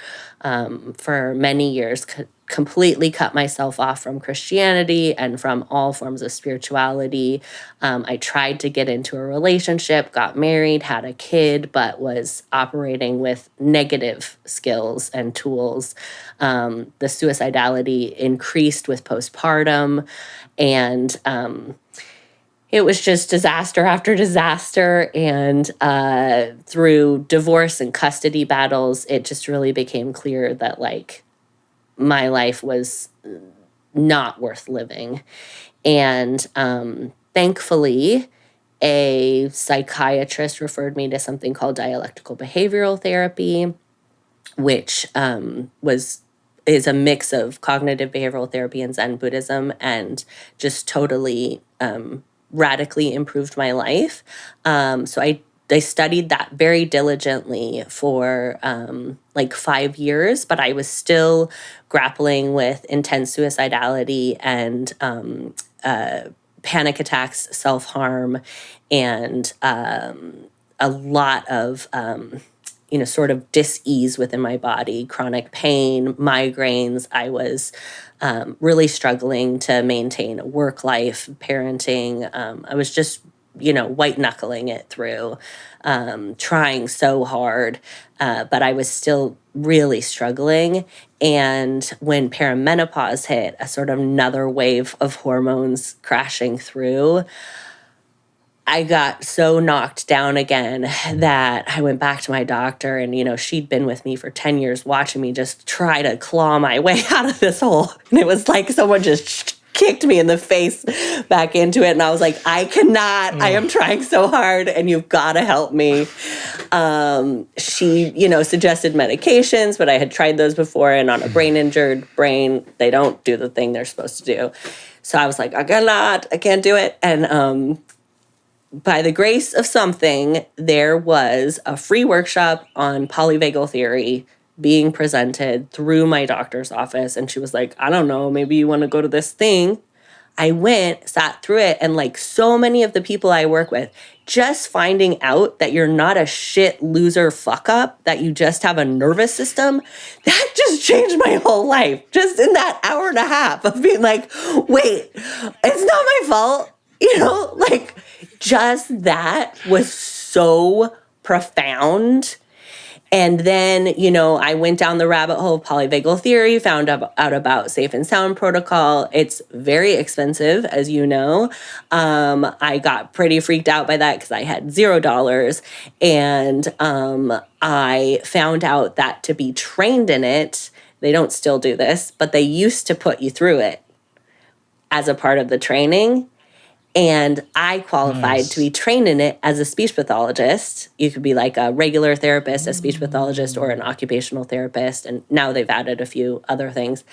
for many years, completely cut myself off from Christianity and from all forms of spirituality. I tried to get into a relationship, got married, had a kid, but was operating with negative skills and tools. The suicidality increased with postpartum, and it was just disaster after disaster. And through divorce and custody battles, it just really became clear that, like, my life was not worth living. And thankfully, a psychiatrist referred me to something called dialectical behavioral therapy, which is a mix of cognitive behavioral therapy and Zen Buddhism, and just totally radically improved my life. So I studied that very diligently for like 5 years, but I was still grappling with intense suicidality and panic attacks, self-harm, and a lot of sort of dis-ease within my body, chronic pain, migraines. I was really struggling to maintain a work life, parenting. I was just, white knuckling it through, trying so hard, but I was still really struggling. And when perimenopause hit, a sort of another wave of hormones crashing through, I got so knocked down again that I went back to my doctor, and, she'd been with me for 10 years watching me just try to claw my way out of this hole. And it was like someone just kicked me in the face back into it. And I was like, I cannot, I am trying so hard and you've got to help me. She, suggested medications, but I had tried those before, and on a brain-injured brain, they don't do the thing they're supposed to do. So I was like, I can't do it. And, by the grace of something, there was a free workshop on polyvagal theory being presented through my doctor's office. And she was like, I don't know, maybe you want to go to this thing. I went, sat through it, and like so many of the people I work with, just finding out that you're not a shit loser fuck up, that you just have a nervous system, that just changed my whole life. Just in that hour and a half of being like, wait, it's not my fault. Just that was so profound. And then, I went down the rabbit hole of polyvagal theory, found out about safe and sound protocol. It's very expensive, as you know. I got pretty freaked out by that because I had $0. And I found out that to be trained in it, they don't still do this, but they used to put you through it as a part of the training. And I qualified to be trained in it as a speech pathologist. You could be like a regular therapist, a speech pathologist, or an occupational therapist. And now they've added a few other things.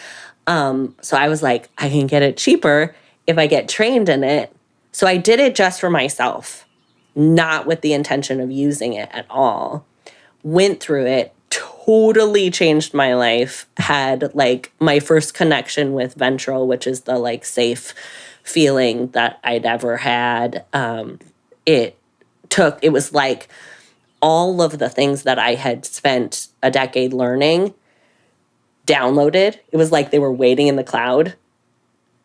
So I was like, I can get it cheaper if I get trained in it. So I did it just for myself, not with the intention of using it at all. Went through it, totally changed my life. Had like my first connection with ventral, which is the like safe feeling that I'd ever had. It was like all of the things that I had spent a decade learning downloaded. It was like they were waiting in the cloud.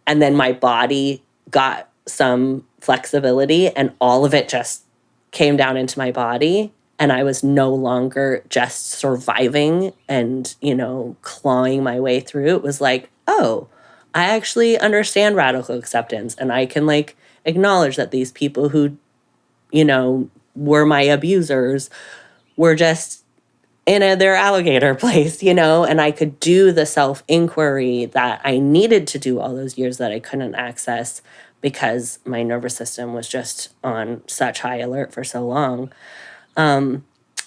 And then my body got some flexibility and all of it just came down into my body. And I was no longer just surviving and, clawing my way through. It was like, oh, I actually understand radical acceptance. And I can like acknowledge that these people who, were my abusers were just in their alligator place, and I could do the self-inquiry that I needed to do all those years that I couldn't access because my nervous system was just on such high alert for so long.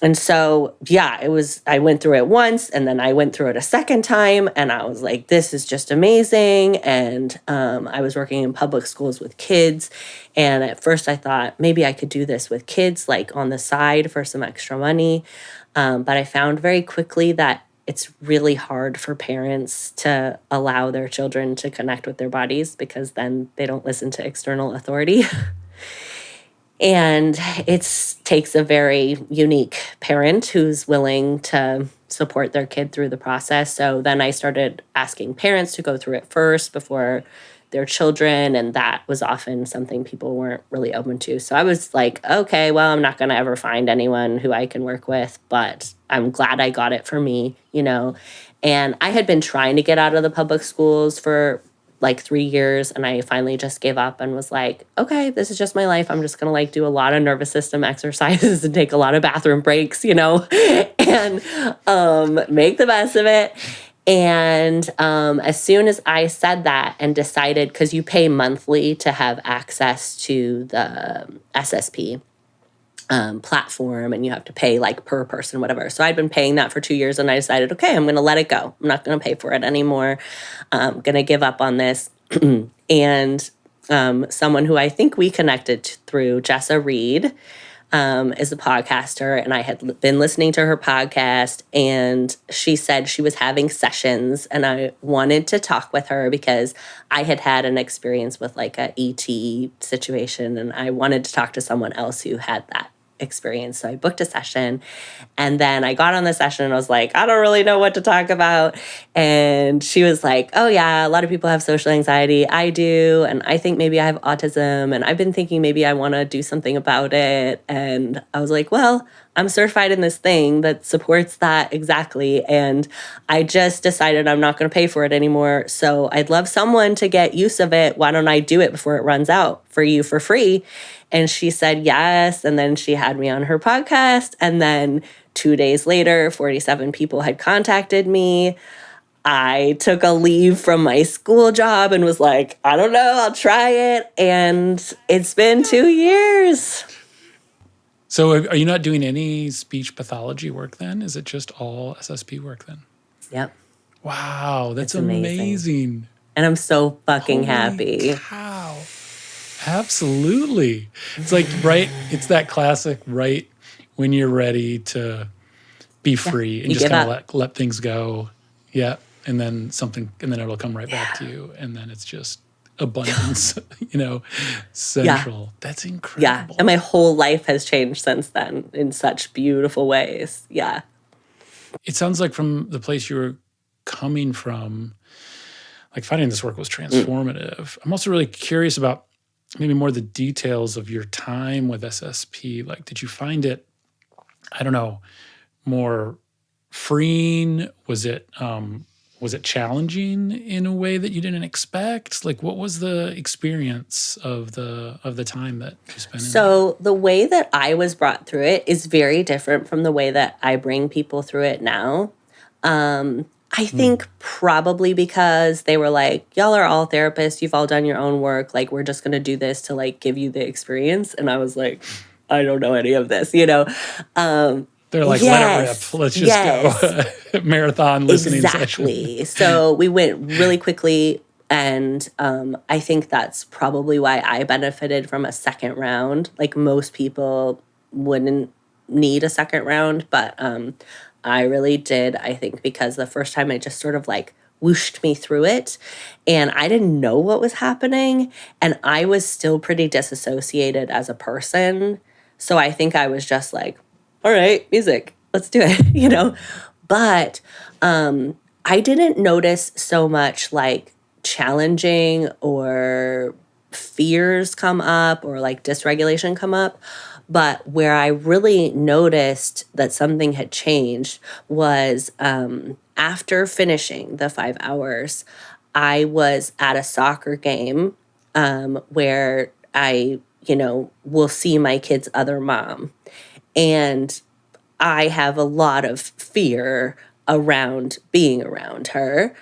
And so, I went through it once and then I went through it a second time and I was like, this is just amazing. And I was working in public schools with kids. And at first I thought maybe I could do this with kids, like on the side for some extra money. But I found very quickly that it's really hard for parents to allow their children to connect with their bodies because then they don't listen to external authority. And it takes a very unique parent who's willing to support their kid through the process. So then I started asking parents to go through it first before their children, and that was often something people weren't really open to. So I was like, okay, well, I'm not going to ever find anyone who I can work with, but I'm glad I got it for me, And I had been trying to get out of the public schools for like 3 years, and I finally just gave up and was like, okay, this is just my life. I'm just gonna like do a lot of nervous system exercises and take a lot of bathroom breaks, and make the best of it. And as soon as I said that and decided, because you pay monthly to have access to the SSP platform, and you have to pay like per person, whatever. So I'd been paying that for 2 years, and I decided, okay, I'm going to let it go. I'm not going to pay for it anymore. I'm going to give up on this. And someone who I think we connected through, Jessa Reed, is a podcaster, and I had been listening to her podcast, and she said she was having sessions, and I wanted to talk with her because I had had an experience with like a ET situation, and I wanted to talk to someone else who had that experience. So I booked a session, and then I got on the session and I was like, I don't really know what to talk about. And she was like, oh yeah, a lot of people have social anxiety. I do. And I think maybe I have autism, and I've been thinking maybe I want to do something about it. And I was like, well, I'm certified in this thing that supports that exactly. And I just decided I'm not going to pay for it anymore. So I'd love someone to get use of it. Why don't I do it before it runs out for you for free? And she said yes. And then she had me on her podcast. And then 2 days later, 47 people had contacted me. I took a leave from my school job and was like, I don't know, I'll try it. And it's been 2 years. So are you not doing any speech pathology work then? Is it just all SSP work then? Yep. Wow, that's amazing. And I'm so fucking happy. Wow. Absolutely. It's like, right, it's that classic, right, when you're ready to be free and just kind of let things go. Yeah. And then it'll come right back to you. And then it's just abundance, central. Yeah. That's incredible. Yeah. And my whole life has changed since then in such beautiful ways. Yeah. It sounds like from the place you were coming from, like finding this work was transformative. I'm also really curious about maybe more the details of your time with SSP. Like, did you find it, I don't know, more freeing? Was it challenging in a way that you didn't expect? Like, what was the experience of the time that you spent in there? So the way that I was brought through it is very different from the way that I bring people through it now. I think probably because they were like, y'all are all therapists, you've all done your own work, like we're just gonna do this to like give you the experience. And I was like, I don't know any of this, you know? They're like, let it rip. Yes, Let's just yes. go. Marathon listening session. Exactly. So we went really quickly, and I think that's probably why I benefited from a second round. Like most people wouldn't need a second round, but I really did. I think because the first time I just sort of like whooshed me through it, and I didn't know what was happening, and I was still pretty disassociated as a person. So I think I was just like, all right, music, let's do it, you know? But I didn't notice so much like challenging or fears come up or like dysregulation come up. But where I really noticed that something had changed was after finishing the 5 hours, I was at a soccer game where I, will see my kid's other mom. And I have a lot of fear around being around her.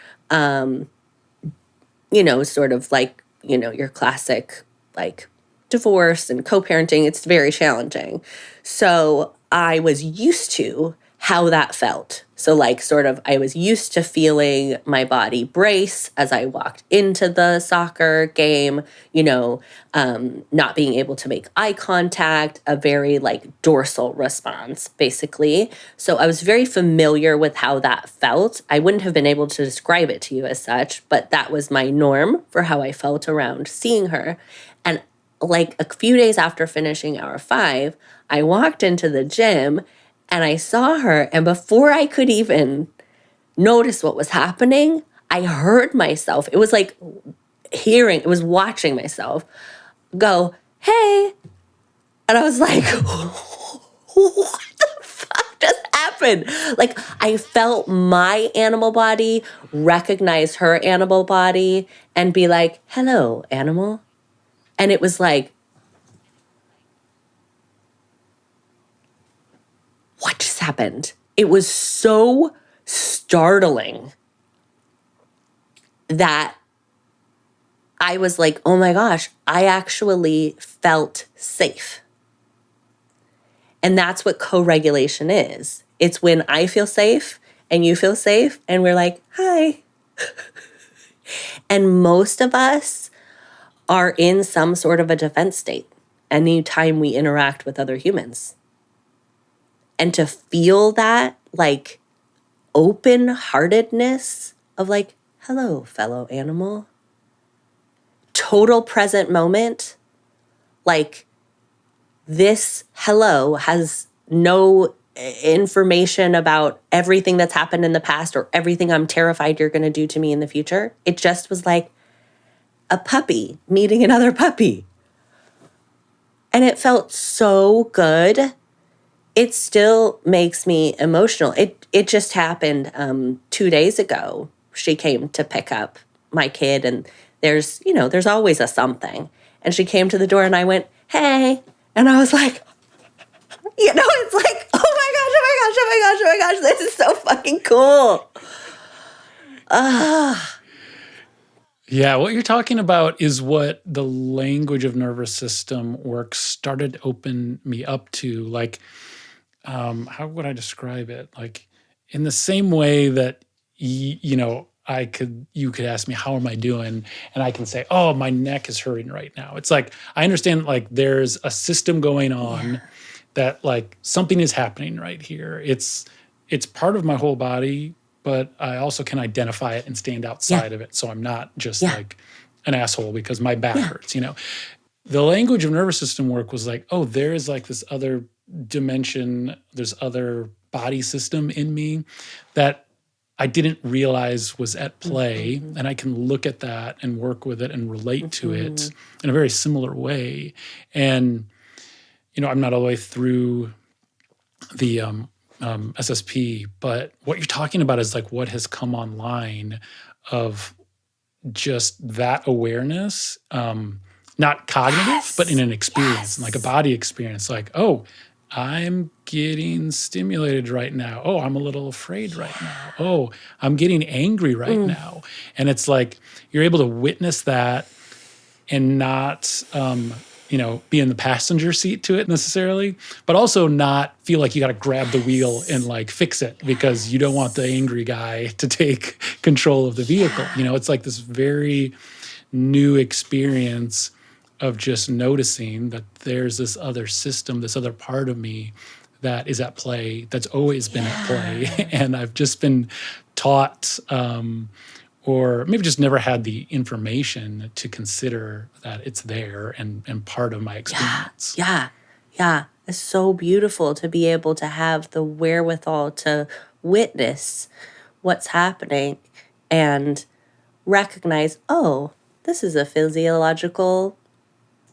Sort of like, your classic like divorce and co-parenting, it's very challenging. So I was used to how that felt. So like sort of I was used to feeling my body brace as I walked into the soccer game, not being able to make eye contact, a very like dorsal response basically. So I was very familiar with how that felt. I wouldn't have been able to describe it to you as such, but that was my norm for how I felt around seeing her. And like a few days after finishing hour 5, I walked into the gym and I saw her. And before I could even notice what was happening, I heard myself. It was like it was watching myself go, hey. And I was like, what the fuck just happened? Like I felt my animal body recognize her animal body and be like, hello, animal. And it was like, what just happened? It was so startling that I was like, oh my gosh, I actually felt safe. And that's what co-regulation is. It's when I feel safe and you feel safe and we're like, hi. And most of us are in some sort of a defense state anytime we interact with other humans. And to feel that like open-heartedness of like, hello, fellow animal. Total present moment. Like this hello has no information about everything that's happened in the past or everything I'm terrified you're going to do to me in the future. It just was like a puppy meeting another puppy. And it felt so good. It still makes me emotional. It just happened 2 days ago. She came to pick up my kid, and there's always a something. And she came to the door, and I went, hey. And I was like, it's like, oh my gosh, oh my gosh, oh my gosh, oh my gosh, this is so fucking cool. Yeah, what you're talking about is what the language of nervous system work started to open me up to. Like, how would I describe it? Like, in the same way that you could ask me how am I doing, and I can say, oh, my neck is hurting right now. It's like I understand like there's a system going on that like something is happening right here. It's part of my whole body, but I also can identify it and stand outside of it. So I'm not just like an asshole because my back hurts, The language of nervous system work was like, oh, there is like this other dimension, there's other body system in me that I didn't realize was at play. Mm-hmm. And I can look at that and work with it and relate to it in a very similar way. And, I'm not all the way through the SSP, but what you're talking about is like what has come online of just that awareness, not cognitive, but in an experience, like a body experience. Like, oh, I'm getting stimulated right now. Oh, I'm a little afraid right now. Oh, I'm getting angry right now. And it's like you're able to witness that and not, be in the passenger seat to it necessarily, but also not feel like you got to grab the wheel and like fix it because you don't want the angry guy to take control of the vehicle. It's like this very new experience of just noticing that there's this other system, this other part of me that is at play, that's always been at play. And I've just been taught, or maybe just never had the information to consider that it's there and part of my experience. Yeah. It's so beautiful to be able to have the wherewithal to witness what's happening and recognize, oh, this is a physiological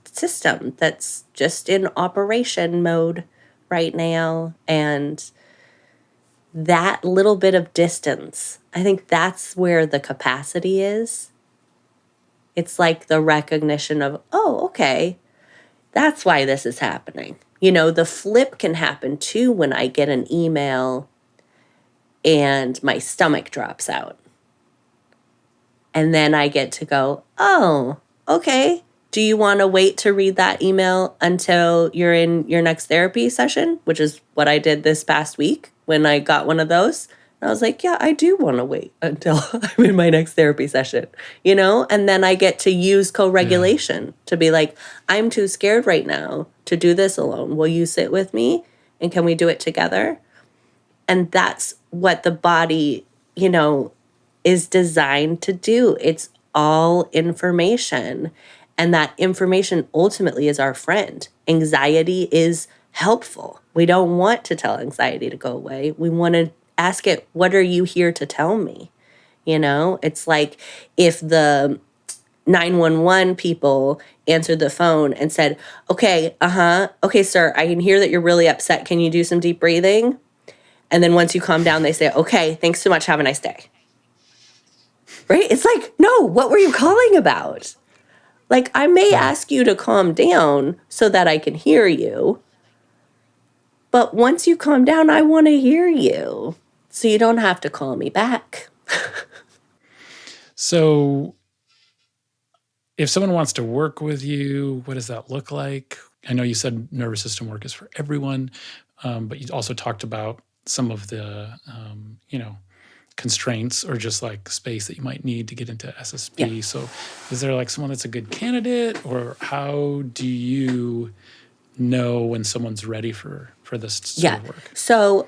system that's just in operation mode right now. And that little bit of distance, I think that's where the capacity is. It's like the recognition of, oh, okay, that's why this is happening. The flip can happen too when I get an email and my stomach drops out. And then I get to go, oh, okay. Do you want to wait to read that email until you're in your next therapy session? Which is what I did this past week when I got one of those. And I was like, yeah, I do want to wait until I'm in my next therapy session, And then I get to use co-regulation to be like, I'm too scared right now to do this alone. Will you sit with me? And can we do it together? And that's what the body, is designed to do. It's all information. And that information ultimately is our friend. Anxiety is helpful. We don't want to tell anxiety to go away. We want to ask it, what are you here to tell me? It's like if the 911 people answered the phone and said, okay, sir, I can hear that you're really upset. Can you do some deep breathing? And then once you calm down, they say, okay, thanks so much. Have a nice day. Right? It's like, no, what were you calling about? Like, I may ask you to calm down so that I can hear you. But once you calm down, I want to hear you. So you don't have to call me back. So if someone wants to work with you, what does that look like? I know you said nervous system work is for everyone, but you also talked about some of the, constraints or just like space that you might need to get into SSP. Yeah. So is there like someone that's a good candidate, or how do you know when someone's ready for this sort of work? So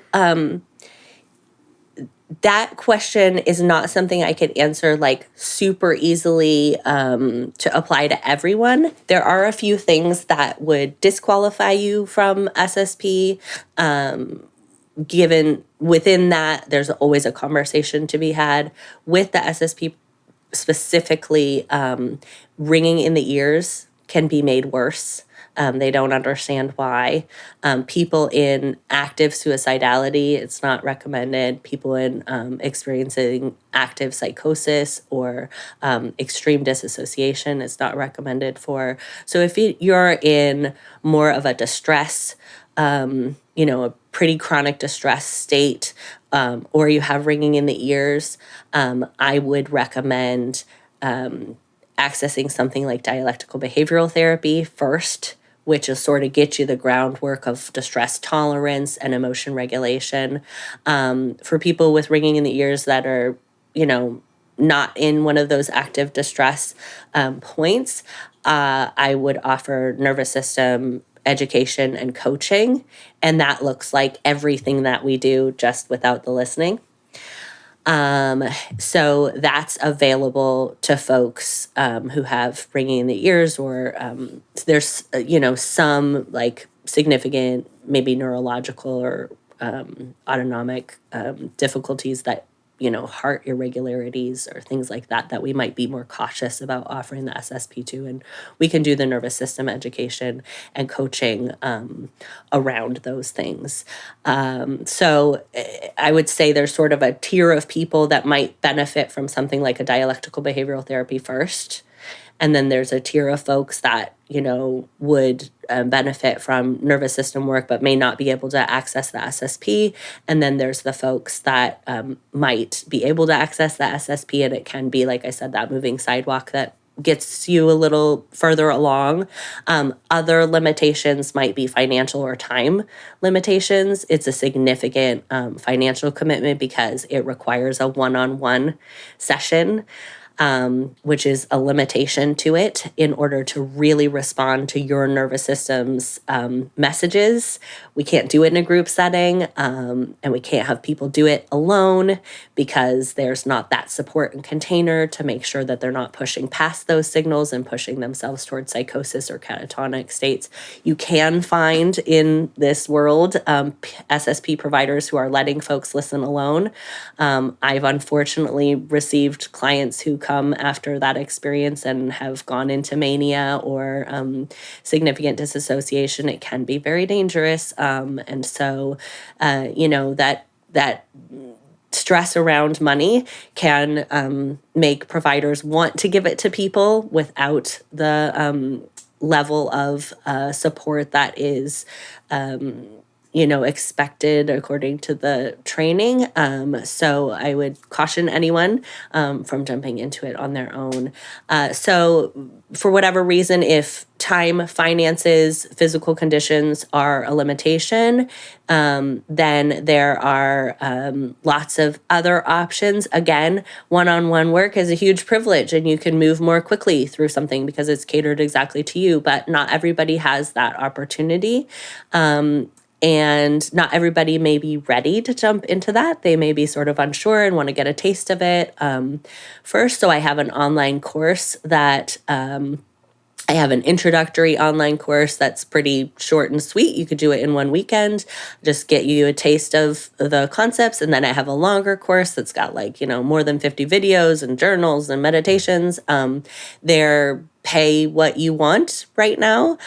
that question is not something I could answer like super easily to apply to everyone. There are a few things that would disqualify you from SSP. Given within that, there's always a conversation to be had with the SSP. Specifically, ringing in the ears can be made worse. They don't understand why. People in active suicidality, it's not recommended. People in experiencing active psychosis or extreme disassociation, it's not recommended for. So if you're in more of a distress, a pretty chronic distress state, or you have ringing in the ears, I would recommend accessing something like dialectical behavioral therapy first, which is sort of get you the groundwork of distress tolerance and emotion regulation. For people with ringing in the ears that are, not in one of those active distress points, I would offer nervous system education and coaching. And that looks like everything that we do, just without the listening. So that's available to folks who have ringing in the ears, or there's, some like significant, maybe neurological or autonomic difficulties that, heart irregularities or things like that we might be more cautious about offering the SSP to. And we can do the nervous system education and coaching around those things. So I would say there's sort of a tier of people that might benefit from something like a dialectical behavioral therapy first. And then there's a tier of folks that, would benefit from nervous system work, but may not be able to access the SSP. And then there's the folks that might be able to access the SSP. And it can be, like I said, that moving sidewalk that gets you a little further along. Other limitations might be financial or time limitations. It's a significant financial commitment because it requires a one-on-one session. Which is a limitation to it in order to really respond to your nervous system's messages. We can't do it in a group setting, and we can't have people do it alone because there's not that support and container to make sure that they're not pushing past those signals and pushing themselves towards psychosis or catatonic states. You can find in this world SSP providers who are letting folks listen alone. I've unfortunately received clients who come after that experience and have gone into mania or significant disassociation. It can be very dangerous. And so, that stress around money can make providers want to give it to people without the level of support that is expected according to the training. So I would caution anyone from jumping into it on their own. So for whatever reason, if time, finances, physical conditions are a limitation, then there are lots of other options. Again, one-on-one work is a huge privilege and you can move more quickly through something because it's catered exactly to you, but not everybody has that opportunity. And not everybody may be ready to jump into that. They may be sort of unsure and want to get a taste of it first. So I have an online course that I have an introductory online course that's pretty short and sweet. You could do it in one weekend, just get you a taste of the concepts. And then I have a longer course that's got more than 50 videos and journals and meditations. They're pay what you want right now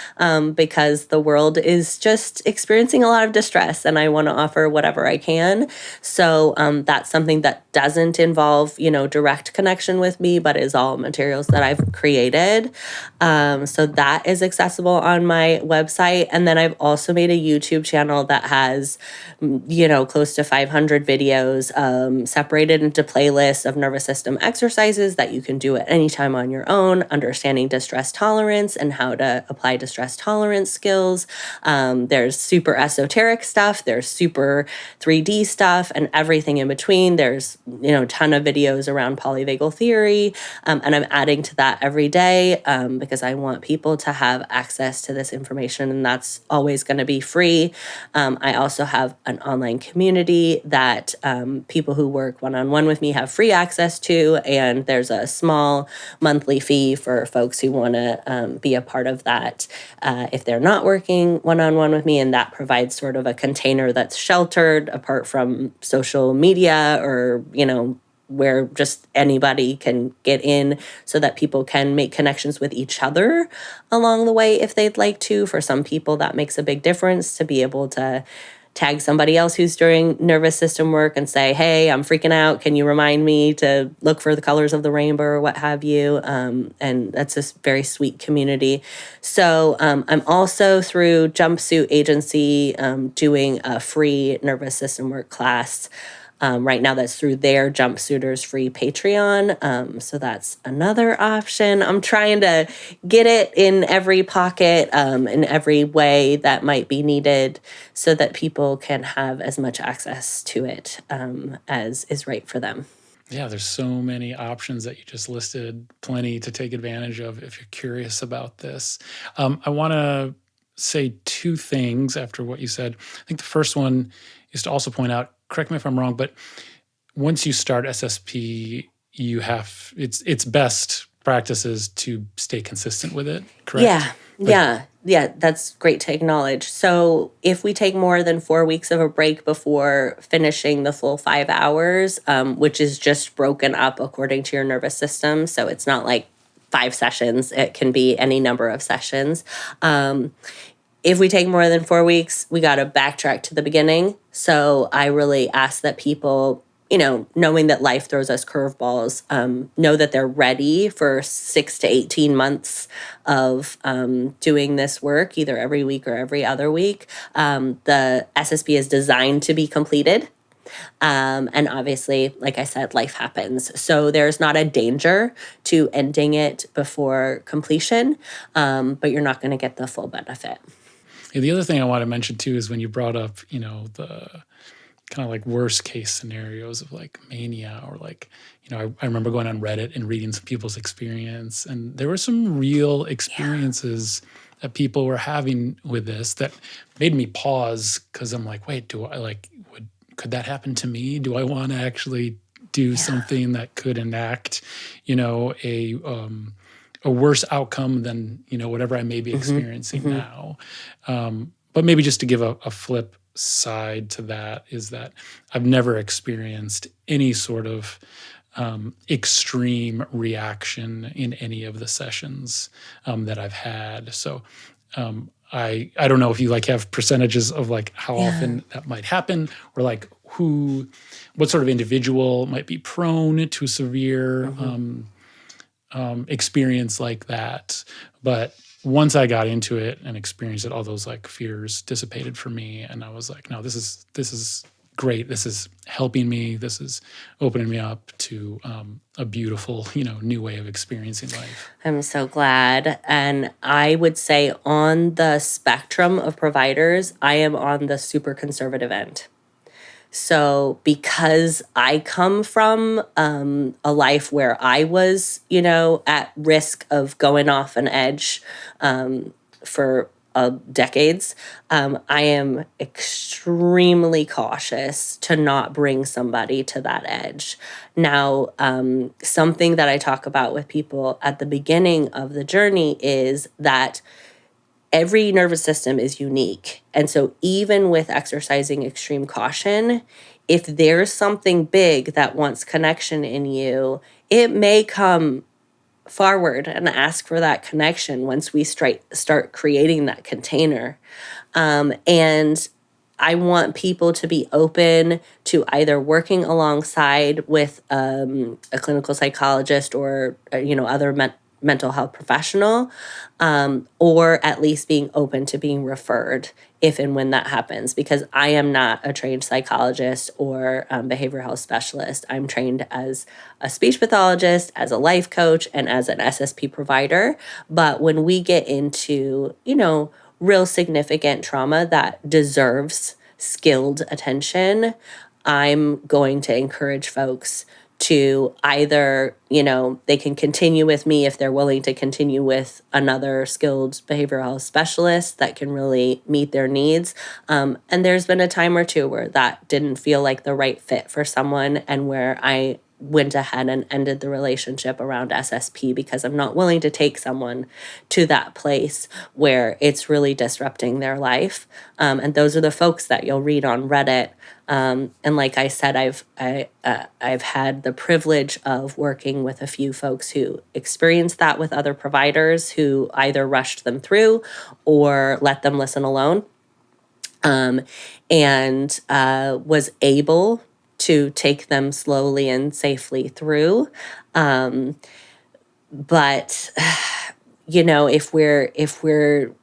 because the world is just experiencing a lot of distress and I want to offer whatever I can. So that's something that doesn't involve, direct connection with me, but is all materials that I've created. So that is accessible on my website. And then I've also made a YouTube channel that has, close to 500 videos separated into playlists of nervous system exercises that you can do at any time on your own, understanding distress tolerance and how to apply distress tolerance skills. There's super esoteric stuff, there's super 3D stuff, and everything in between. There's a ton of videos around polyvagal theory, and I'm adding to that every day because I want people to have access to this information, and that's always going to be free. I also have an online community that people who work one-on-one with me have free access to, and there's a small monthly fee for folks who want to be a part of that if they're not working one-on-one with me, and that provides sort of a container that's sheltered apart from social media or, where just anybody can get in so that people can make connections with each other along the way if they'd like to. For some people, that makes a big difference to be able to tag somebody else who's doing nervous system work and say, hey, I'm freaking out. Can you remind me to look for the colors of the rainbow or what have you? And that's a very sweet community. So I'm also through Jumpsuit Agency doing a free nervous system work class. Right now that's through their Jumpsuiters free Patreon. So that's another option. I'm trying to get it in every pocket, in every way that might be needed so that people can have as much access to it as is right for them. Yeah, there's so many options that you just listed, plenty to take advantage of if you're curious about this. I want to say two things after what you said. I think the first one is to also point out, correct me if I'm wrong, but once you start SSP, it's best practices to stay consistent with it, correct? Yeah. yeah, that's great to acknowledge. So if we take more than 4 weeks of a break before finishing the full 5 hours, which is just broken up according to your nervous system, so it's not like 5 sessions, it can be any number of sessions. If we take more than 4 weeks, we got to backtrack to the beginning. So I really ask that people, knowing that life throws us curveballs, know that they're ready for 6 to 18 months of doing this work, either every week or every other week. The SSP is designed to be completed. And obviously, like I said, life happens. So there's not a danger to ending it before completion, but you're not going to get the full benefit. Yeah, the other thing I want to mention too is when you brought up, the kind of like worst case scenarios of like mania or like, I remember going on Reddit and reading some people's experience, and there were some real experiences that people were having with this that made me pause, because I'm like, wait, could that happen to me? Do I want to actually do something that could enact, a worse outcome than whatever I may be experiencing now? But maybe just to give a flip side to that is that I've never experienced any sort of extreme reaction in any of the sessions that I've had. So I don't know if you like have percentages of like how often that might happen, or like what sort of individual might be prone to severe experience like that. But once I got into it and experienced it, all those like fears dissipated for me, and I was like, no, this is great. This is helping me. This is opening me up to a beautiful, new way of experiencing life. I'm so glad. And I would say on the spectrum of providers, I am on the super conservative end. So because I come from a life where I was, at risk of going off an edge for decades, I am extremely cautious to not bring somebody to that edge. Now, something that I talk about with people at the beginning of the journey is that every nervous system is unique. And so even with exercising extreme caution, if there's something big that wants connection in you, it may come forward and ask for that connection once we start creating that container. And I want people to be open to either working alongside with a clinical psychologist or other mental health professional, or at least being open to being referred if and when that happens, because I am not a trained psychologist or behavioral health specialist. I'm trained as a speech pathologist, as a life coach, and as an SSP provider. But when we get into, real significant trauma that deserves skilled attention, I'm going to encourage folks to either, they can continue with me if they're willing to continue with another skilled behavioral health specialist that can really meet their needs. And there's been a time or two where that didn't feel like the right fit for someone, and where I went ahead and ended the relationship around SSP because I'm not willing to take someone to that place where it's really disrupting their life. And those are the folks that you'll read on Reddit. And like I said, I've had the privilege of working with a few folks who experienced that with other providers who either rushed them through or let them listen alone, and was able to take them slowly and safely through. But if we're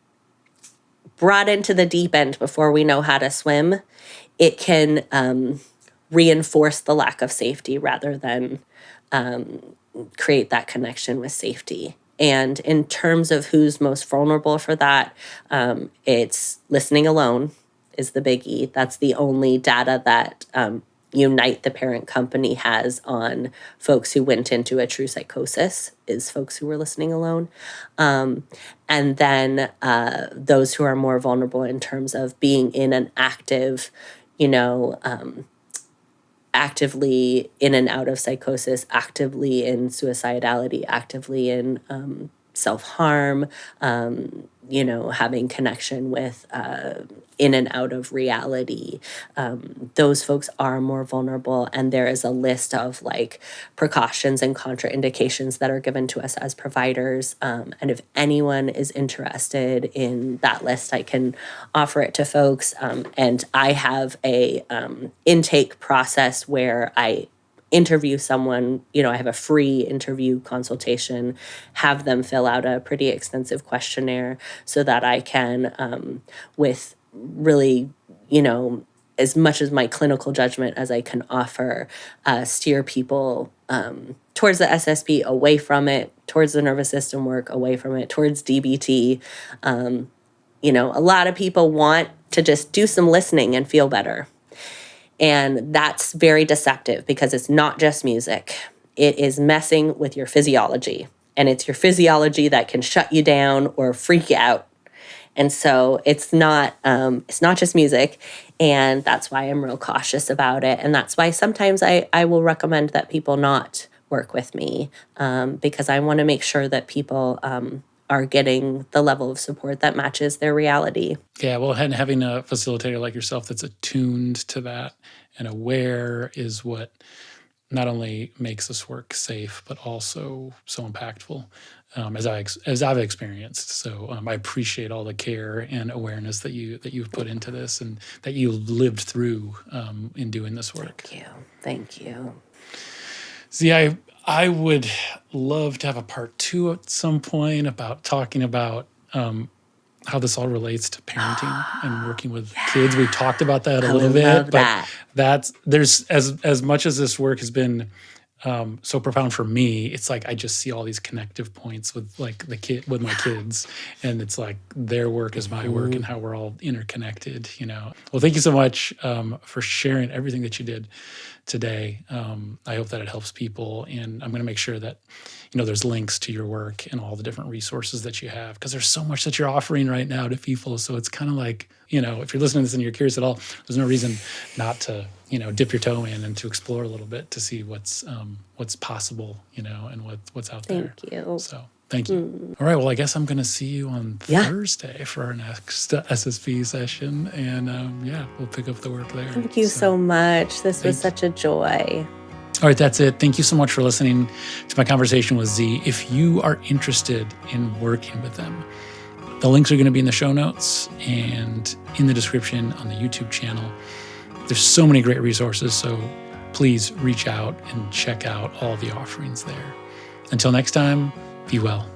brought into the deep end before we know how to swim, it can reinforce the lack of safety rather than create that connection with safety. And in terms of who's most vulnerable for that, it's listening alone is the biggie. That's the only data that Unite, the parent company, has on folks who went into a true psychosis, is folks who were listening alone. And then those who are more vulnerable in terms of being in an active, actively in and out of psychosis, actively in suicidality, actively in self-harm, having connection with in and out of reality. Those folks are more vulnerable, and there is a list of like precautions and contraindications that are given to us as providers. And if anyone is interested in that list, I can offer it to folks. And I have a intake process where I interview someone, I have a free interview consultation, have them fill out a pretty extensive questionnaire so that I can, with really, as much as my clinical judgment as I can offer, steer people towards the SSP, away from it, towards the nervous system work, away from it, towards DBT. A lot of people want to just do some listening and feel better. And that's very deceptive because it's not just music. It is messing with your physiology. And it's your physiology that can shut you down or freak you out. And so it's not just music. And that's why I'm real cautious about it. And that's why sometimes I will recommend that people not work with me, because I want to make sure that people are getting the level of support that matches their reality. Yeah, well, and having a facilitator like yourself that's attuned to that and aware is what not only makes this work safe, but also so impactful, as I've experienced. So I appreciate all the care and awareness that you've put into this and that you lived through in doing this work. Thank you. See, I would love to have a part 2 at some point about talking about how this all relates to parenting and working with kids. We've talked about that a little bit, but there's as much as this work has been so profound for me, it's like I just see all these connective points with like with my kids, and it's like their work is my work and how we're all interconnected. Well, thank you so much for sharing everything that you did today. I hope that it helps people, and I'm going to make sure that there's links to your work and all the different resources that you have, because there's so much that you're offering right now to people. So it's kind of like, if you're listening to this and you're curious at all, there's no reason not to dip your toe in and to explore a little bit to see what's possible, and what's out there. Thank you. So thank you. All right. Well, I guess I'm going to see you on Thursday for our next SSP session. And we'll pick up the work there. Thank you so much. This was such a joy. All right, that's it. Thank you so much for listening to my conversation with Z. If you are interested in working with them, the links are going to be in the show notes and in the description on the YouTube channel. There's so many great resources, so please reach out and check out all the offerings there. Until next time, be well.